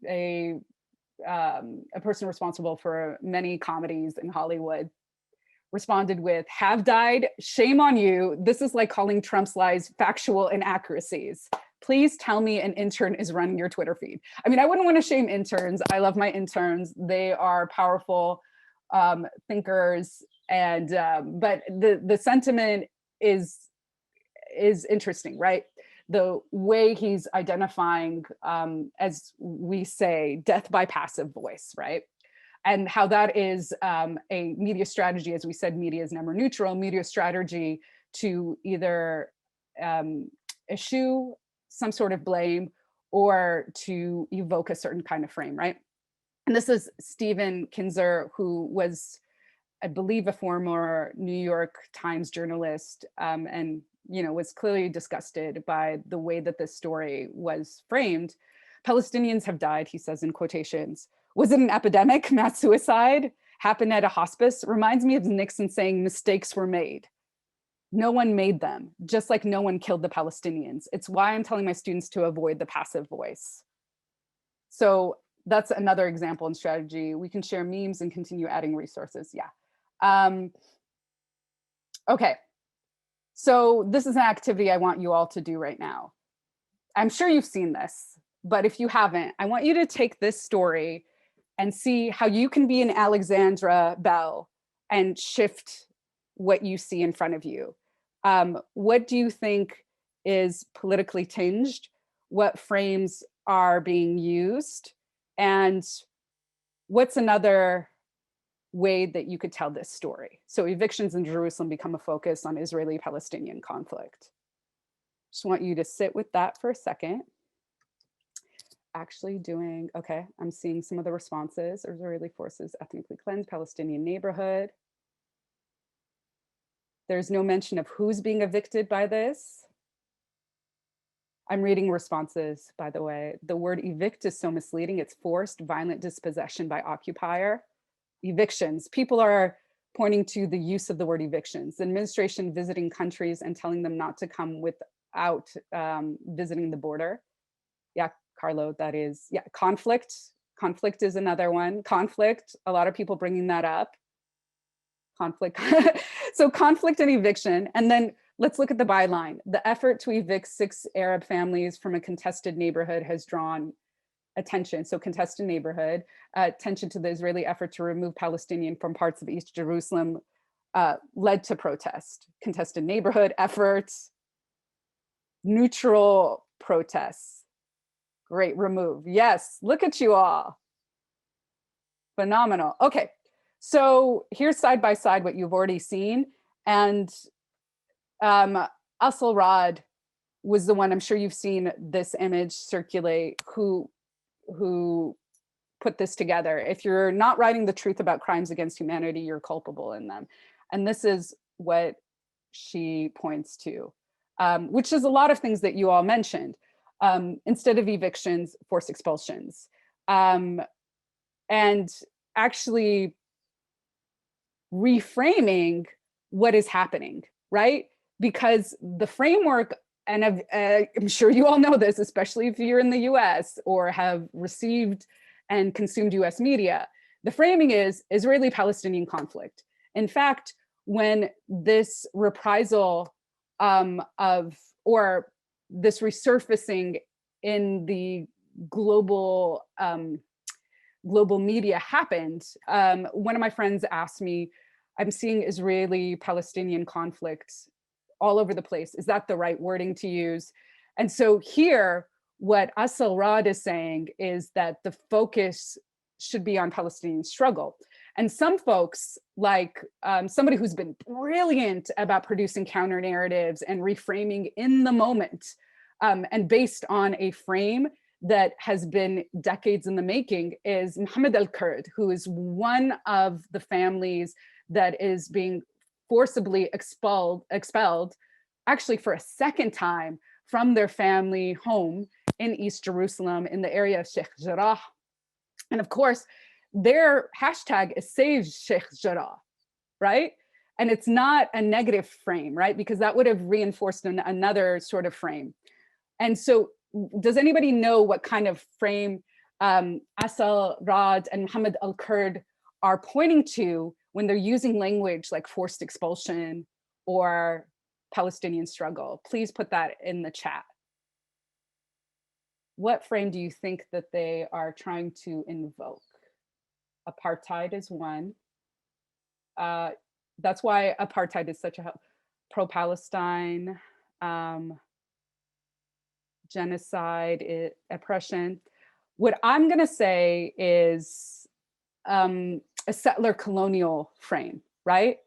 a person responsible for many comedies in Hollywood, responded with, "Have died, shame on you. This is like calling Trump's lies factual inaccuracies. Please tell me an intern is running your Twitter feed." I mean, I wouldn't want to shame interns. I love my interns. They are powerful thinkers, and but the sentiment is interesting, right? The way he's identifying, as we say, death by passive voice, right? And how that is a media strategy. As we said, media is never neutral. Media strategy to either eschew some sort of blame or to evoke a certain kind of frame, right? And this is Stephen Kinzer, who was, I believe, a former New York Times journalist, and was clearly disgusted by the way that this story was framed. Palestinians have died, he says in quotations. Was it an epidemic? Mass suicide? Happened at a hospice? Reminds me of Nixon saying mistakes were made. No one made them, just like no one killed the Palestinians. It's why I'm telling my students to avoid the passive voice. So that's another example in strategy. We can share memes and continue adding resources. Yeah. Okay. So this is an activity I want you all to do right now. I'm sure you've seen this, but if you haven't, I want you to take this story and see how you can be an Alexandra Bell and shift what you see in front of you. What do you think is politically tinged? What frames are being used? And what's another way that you could tell this story? So evictions in Jerusalem become a focus on Israeli-Palestinian conflict. Just want you to sit with that for a second. Actually doing, okay, I'm seeing some of the responses. Israeli forces ethnically cleanse Palestinian neighborhood. There's no mention of who's being evicted by this. I'm reading responses, by the way. The word evict is so misleading. It's forced, violent dispossession by occupier. Evictions, people are pointing to the use of the word evictions. The administration visiting countries and telling them not to come without visiting the border. Yeah, Carlo, that is, yeah, conflict. Conflict is another one. Conflict, a lot of people bringing that up. Conflict. So conflict and eviction. And then let's look at the byline. The effort to evict 6 Arab families from a contested neighborhood has drawn attention. So contested neighborhood, attention to the Israeli effort to remove Palestinian from parts of East Jerusalem led to protest. Contested neighborhood efforts, neutral protests. Great, remove. Yes, look at you all. Phenomenal. Okay, So here's side by side what you've already seen. And Asl Rod was the one, I'm sure you've seen this image circulate, who put this together. If you're not writing the truth about crimes against humanity, you're culpable in them. And this is what she points to, which is a lot of things that you all mentioned. Instead of evictions, forced expulsions. And actually reframing what is happening, right? Because the framework, and I'm sure you all know this, especially if you're in the US or have received and consumed US media, the framing is Israeli-Palestinian conflict. In fact, when this reprisal or this resurfacing in the global media happened, one of my friends asked me, I'm seeing Israeli-Palestinian conflict all over the place. Is that the right wording to use? And so here, what Asl Rad is saying is that the focus should be on Palestinian struggle. And some folks, like somebody who's been brilliant about producing counter narratives and reframing in the moment, and based on a frame that has been decades in the making, is Mohammed al-Kurd, who is one of the families that is being forcibly expelled, actually for a second time, from their family home in East Jerusalem in the area of Sheikh Jarrah. And of course, their hashtag is Save Sheikh Jarrah, right? And it's not a negative frame, right? Because that would have reinforced another sort of frame. And so does anybody know what kind of frame Asl Rad and Mohammed al-Kurd are pointing to when they're using language like forced expulsion or Palestinian struggle? Please put that in the chat. What frame do you think that they are trying to invoke? Apartheid is one. That's why apartheid is such a pro-Palestine, genocide, oppression. What I'm gonna say is a settler colonial frame, right?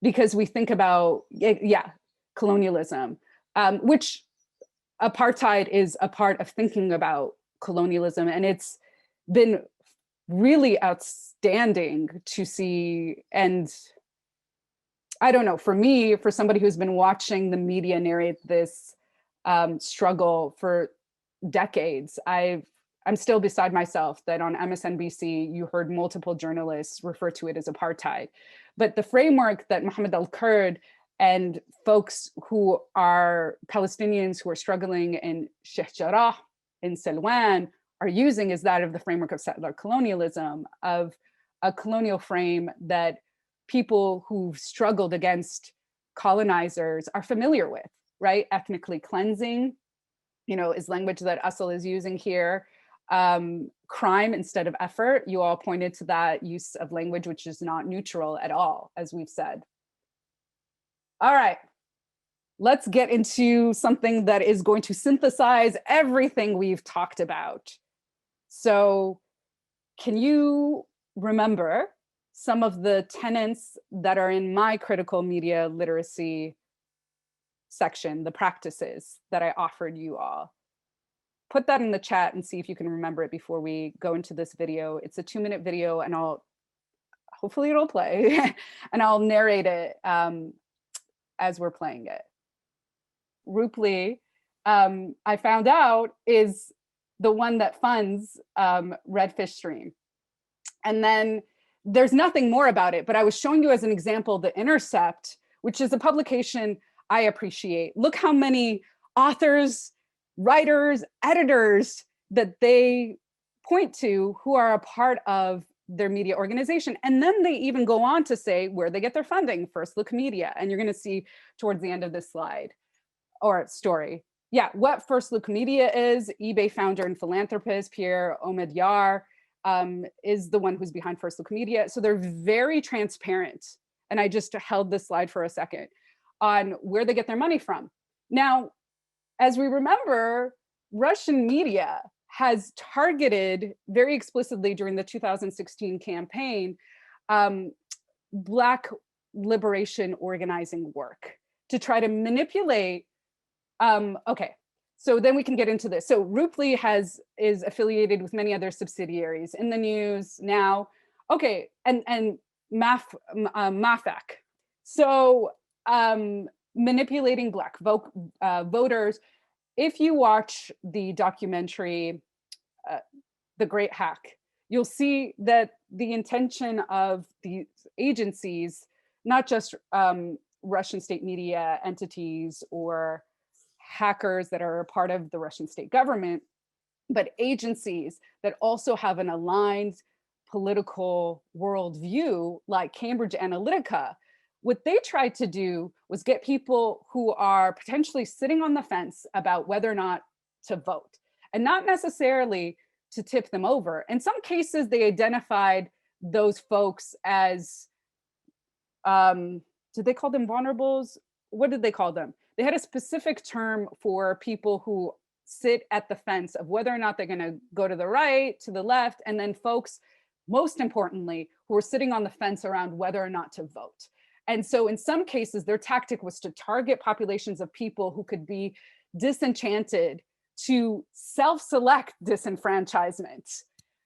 Because we think about, yeah, colonialism, which apartheid is a part of thinking about colonialism. And it's been really outstanding to see. And I don't know, for me, for somebody who's been watching the media narrate this struggle for decades, I'm still beside myself that on MSNBC, you heard multiple journalists refer to it as apartheid. But the framework that Mohammed al-Kurd and folks who are Palestinians who are struggling in Sheikh Jarrah, in Silwan, are using is that of the framework of settler colonialism, of a colonial frame that people who've struggled against colonizers are familiar with, right? Ethnically cleansing, you know, is language that Asl is using here. Crime instead of effort. You all pointed to that use of language, which is not neutral at all, as we've said. All right, let's get into something that is going to synthesize everything we've talked about. So can you remember some of the tenets that are in my critical media literacy section, the practices that I offered you all? Put that in the chat and see if you can remember it before we go into this video. It's a 2-minute video, and hopefully it'll play and I'll narrate it as we're playing it. Rupli, I found out, is the one that funds Redfish Stream. And then there's nothing more about it, but I was showing you as an example, The Intercept, which is a publication I appreciate. Look how many authors, writers, editors that they point to who are a part of their media organization. And then they even go on to say where they get their funding, First Look Media. And you're gonna see towards the end of this slide or story. Yeah, what First Look Media is, eBay founder and philanthropist Pierre Omidyar is the one who's behind First Look Media. So they're very transparent. And I just held this slide for a second on where they get their money from. Now, as we remember, Russian media has targeted very explicitly during the 2016 campaign Black liberation organizing work to try to manipulate. Okay, so then we can get into this. So Rupli is affiliated with many other subsidiaries in the news now. Okay, and Mafak. So manipulating Black voters. If you watch the documentary, The Great Hack, you'll see that the intention of these agencies, not just Russian state media entities or hackers that are a part of the Russian state government, but agencies that also have an aligned political worldview, like Cambridge Analytica. What they tried to do was get people who are potentially sitting on the fence about whether or not to vote, and not necessarily to tip them over. In some cases, they identified those folks as, did they call them vulnerables? What did they call them? They had a specific term for people who sit at the fence of whether or not they're going to go to the right, to the left, and then folks, most importantly, who are sitting on the fence around whether or not to vote. And so in some cases, their tactic was to target populations of people who could be disenchanted to self-select disenfranchisement.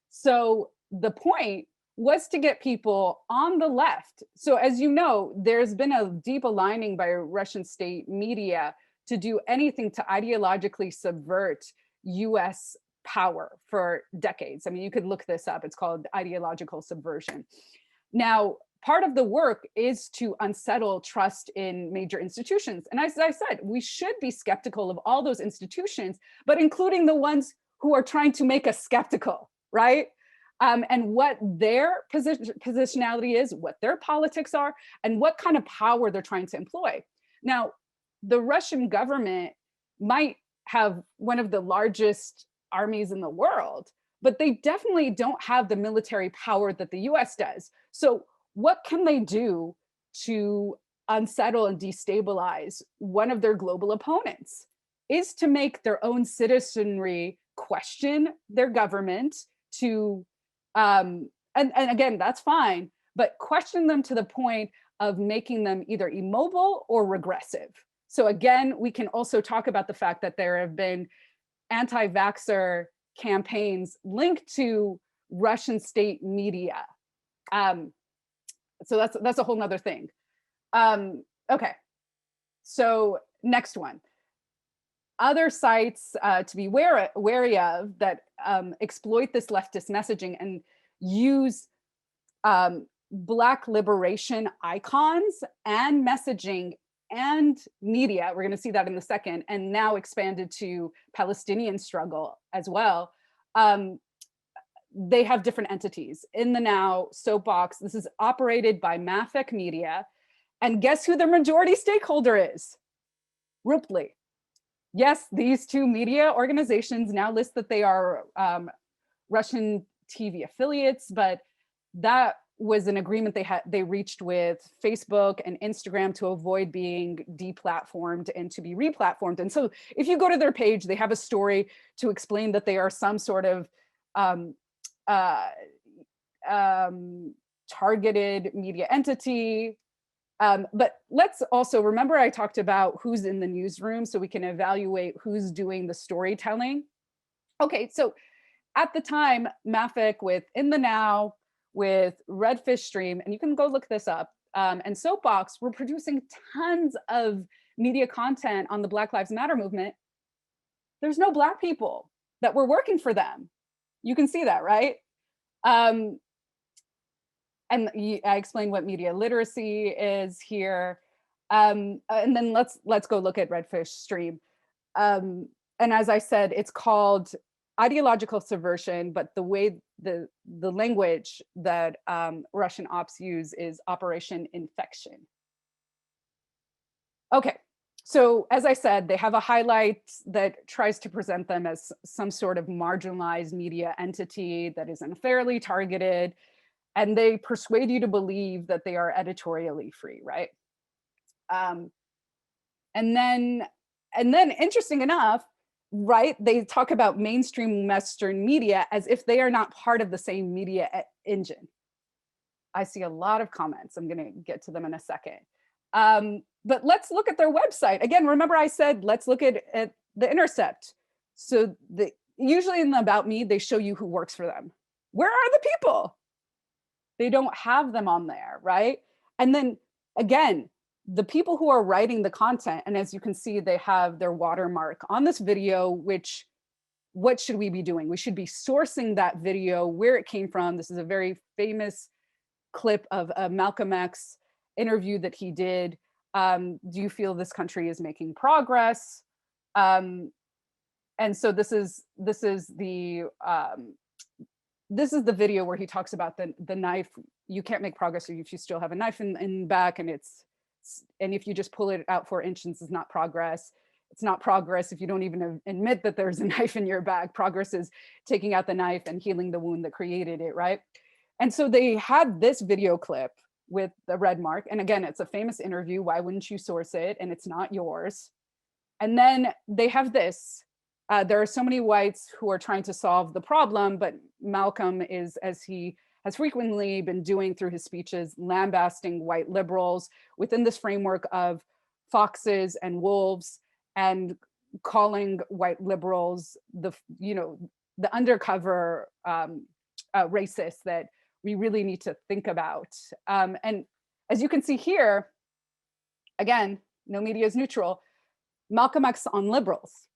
So the point was to get people on the left. So as you know, there's been a deep aligning by Russian state media to do anything to ideologically subvert US power for decades. I mean, you could look this up. It's called ideological subversion. Now, part of the work is to unsettle trust in major institutions. And as I said, we should be skeptical of all those institutions, but including the ones who are trying to make us skeptical, right? And what their positionality is, what their politics are, and what kind of power they're trying to employ. Now, the Russian government might have one of the largest armies in the world, but they definitely don't have the military power that the US does. So what can they do to unsettle and destabilize one of their global opponents? Is to make their own citizenry question their government, to and again, that's fine, but question them to the point of making them either immobile or regressive. So again, we can also talk about the fact that there have been anti-vaxxer campaigns linked to Russian state media. So that's a whole nother thing. Okay, so next one. Other sites to be wary of that exploit this leftist messaging and use Black liberation icons and messaging and media. We're going to see that in a second, and now expanded to Palestinian struggle as well. They have different entities. In the Now, Soapbox, this is operated by Mafek Media. And guess who the majority stakeholder is? Rupli. Yes, these two media organizations now list that they are Russian TV affiliates, but that was an agreement they reached with Facebook and Instagram to avoid being deplatformed and to be replatformed. And so if you go to their page, they have a story to explain that they are some sort of targeted media entity. But let's also remember, I talked about who's in the newsroom so we can evaluate who's doing the storytelling. Okay, so at the time, Mafek with In the Now, with Redfish Stream, and you can go look this up, and Soapbox were producing tons of media content on the Black Lives Matter movement. There's no Black people that were working for them. You can see that, right? And I explained what media literacy is here. And then let's go look at Redfish Stream. And as I said, it's called ideological subversion, but the way the language that Russian ops use is Operation Infection. Okay, so as I said, they have a highlight that tries to present them as some sort of marginalized media entity that is unfairly targeted, and they persuade you to believe that they are editorially free, right? And then interesting enough, right, they talk about mainstream Western media as if they are not part of the same media engine. I see a lot of comments. I'm going to get to them in a second. But let's look at their website. Again, remember I said, let's look at The Intercept. So usually in the About Me, they show you who works for them. Where are the people? They don't have them on there, right? And then again, the people who are writing the content, and as you can see, they have their watermark on this video, which, what should we be doing? We should be sourcing that video, where it came from. This is a very famous clip of a Malcolm X interview that he did. Do you feel this country is making progress? And so this is the video where he talks about the knife. You can't make progress if you still have a knife in back, and if you just pull it out 4 inches, it's not progress. It's not progress if you don't even admit that there's a knife in your back. Progress is taking out the knife and healing the wound that created it, right? And so they had this video clip with the red mark. And again, it's a famous interview. Why wouldn't you source it? And it's not yours. And then they have this. There are so many whites who are trying to solve the problem, but Malcolm is, as he has frequently been doing through his speeches, lambasting white liberals within this framework of foxes and wolves, and calling white liberals the undercover racists that we really need to think about. And as you can see here, again, no media is neutral. Malcolm X on liberals.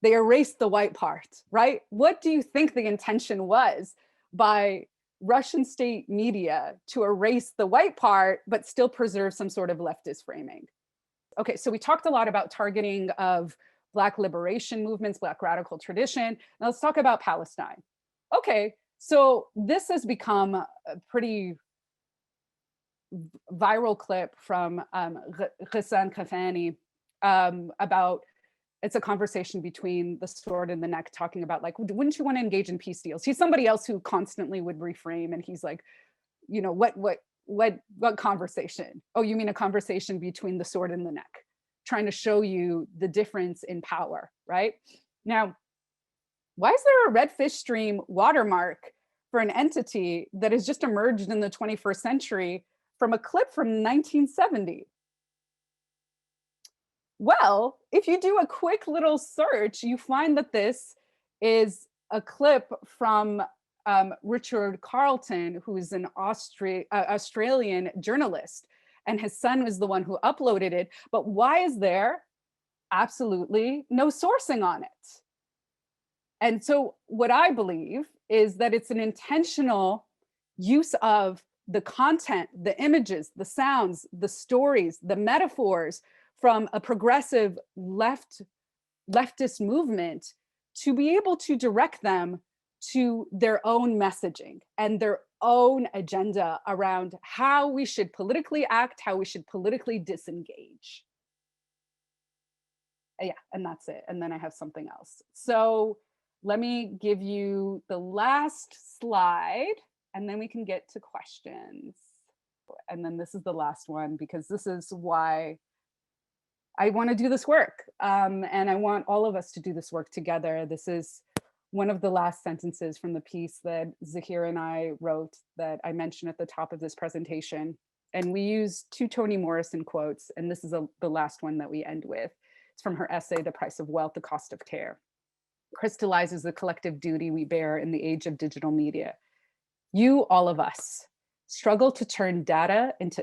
They erased the white part, right? What do you think the intention was by Russian state media to erase the white part, but still preserve some sort of leftist framing? Okay, so we talked a lot about targeting of Black liberation movements, Black radical tradition. Now let's talk about Palestine. Okay, so this has become a pretty viral clip from Ghassan Kafani about, it's a conversation between the sword and the neck, talking about like, wouldn't you want to engage in peace deals? He's somebody else who constantly would reframe, and he's like, you know, what conversation? Oh, you mean a conversation between the sword and the neck, trying to show you the difference in power, right? Now, why is there a red fish stream watermark for an entity that has just emerged in the 21st century from a clip from 1970? Well, if you do a quick little search, you find that this is a clip from Richard Carlton, who is an Australian journalist, and his son was the one who uploaded it. But why is there absolutely no sourcing on it? And so what I believe is that it's an intentional use of the content, the images, the sounds, the stories, the metaphors from a progressive leftist movement to be able to direct them to their own messaging and their own agenda around how we should politically act, how we should politically disengage. Yeah, and that's it. And then I have something else. So let me give you the last slide, and then we can get to questions. And then this is the last one, because this is why I want to do this work. And I want all of us to do this work together. This is one of the last sentences from the piece that Zahir and I wrote that I mentioned at the top of this presentation. And we use 2 Toni Morrison quotes, and this is the last one that we end with. It's from her essay, The Price of Wealth, The Cost of Care. Crystallizes the collective duty we bear in the age of digital media. You, all of us, struggle to turn data into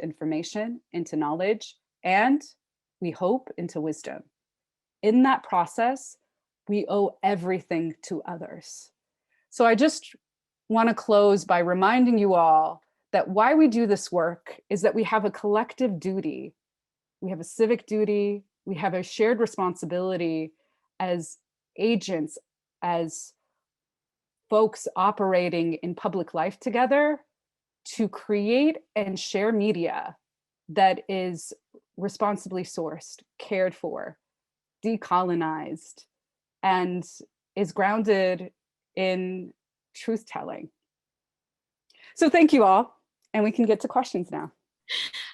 information, into knowledge, and we hope into wisdom. In that process, we owe everything to others. So I just want to close by reminding you all that why we do this work is that we have a collective duty. We have a civic duty. We have a shared responsibility as agents, as folks operating in public life together, to create and share media that is responsibly sourced, cared for, decolonized, and is grounded in truth-telling. So thank you all, and we can get to questions now.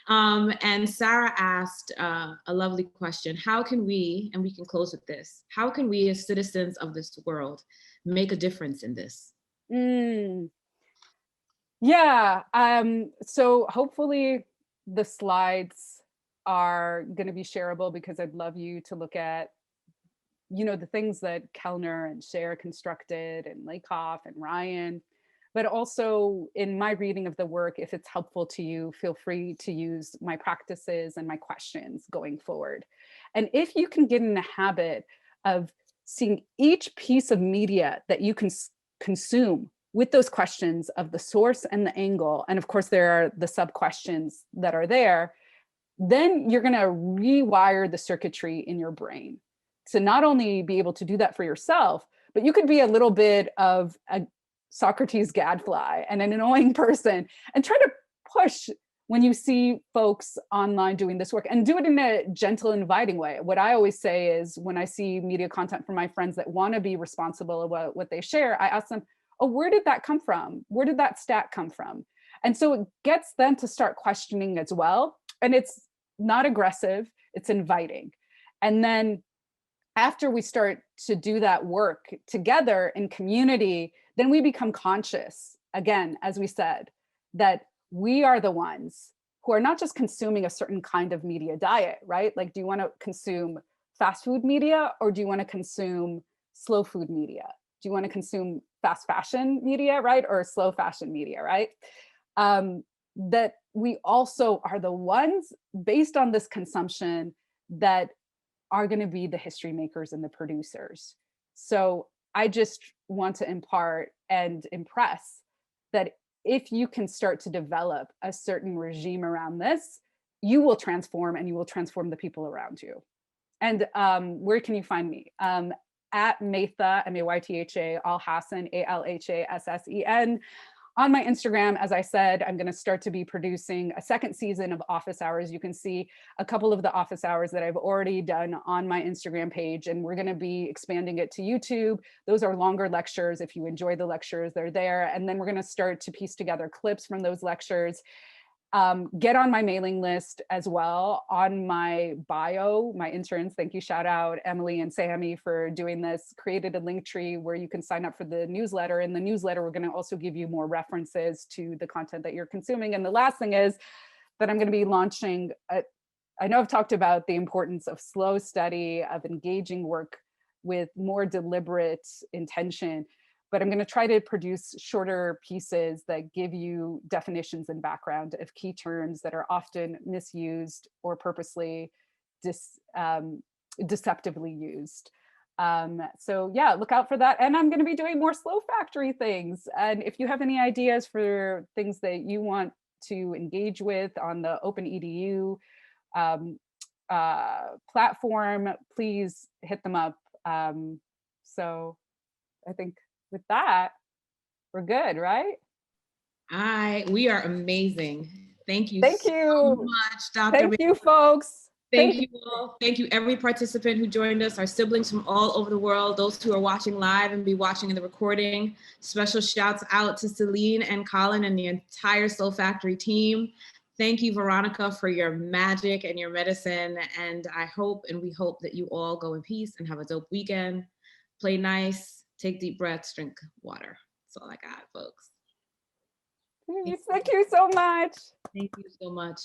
And Sarah asked a lovely question. How can we, and we can close with this, how can we as citizens of this world make a difference in this? Mm. Yeah. So hopefully the slides are going to be shareable, because I'd love you to look at, the things that Kellner and Scher constructed, and Lakoff and Ryan. But also, in my reading of the work, if it's helpful to you, feel free to use my practices and my questions going forward. And if you can get in the habit of seeing each piece of media that you can consume with those questions of the source and the angle, and of course there are the sub questions that are there, then you're going to rewire the circuitry in your brain to not only be able to do that for yourself, but you could be a little bit of a Socrates gadfly and an annoying person, and try to push when you see folks online doing this work, and do it in a gentle, inviting way. What I always say is, when I see media content from my friends that want to be responsible about what they share, I ask them, oh, where did that come from? Where did that stat come from? And so it gets them to start questioning as well. And it's not aggressive, it's inviting. And then after we start to do that work together in community, then we become conscious, again, as we said, that we are the ones who are not just consuming a certain kind of media diet, right? Like, do you want to consume fast food media, or do you want to consume slow food media? Do you want to consume fast fashion media, right? Or slow fashion media, right? That we also are the ones, based on this consumption, that are going to be the history makers and the producers. So I just want to impart and impress that if you can start to develop a certain regime around this, you will transform, and you will transform the people around you. And where can you find me? At Maytha, Maytha, Alhassen, Alhassen. On my Instagram, as I said, I'm going to start to be producing a second season of Office Hours. You can see a couple of the Office Hours that I've already done on my Instagram page, and we're going to be expanding it to YouTube. Those are longer lectures. If you enjoy the lectures, they're there. And then we're going to start to piece together clips from those lectures. Get on my mailing list as well. On my bio, my interns, thank you, shout out Emily and Sammy for doing this, created a link tree where you can sign up for the newsletter. In the newsletter, we're going to also give you more references to the content that you're consuming. And the last thing is that I'm going to be launching, I know I've talked about the importance of slow study, of engaging work with more deliberate intention, but I'm going to try to produce shorter pieces that give you definitions and background of key terms that are often misused or purposely deceptively used. So yeah, look out for that. And I'm going to be doing more Slow Factory things. And if you have any ideas for things that you want to engage with on the Open EDU platform, please hit them up. So I think with that, we're good, right? We are amazing. Thank you Thank so you. much, Dr. Thank you, folks. Thank you all. Thank you, every participant who joined us, our siblings from all over the world, those who are watching live and be watching in the recording. Special shouts out to Celine and Colin and the entire Slow Factory team. Thank you, Veronica, for your magic and your medicine. And I hope, and we hope, that you all go in peace and have a dope weekend. Play nice, take deep breaths, drink water. That's all I got, folks. Thank you so much. Thank you so much.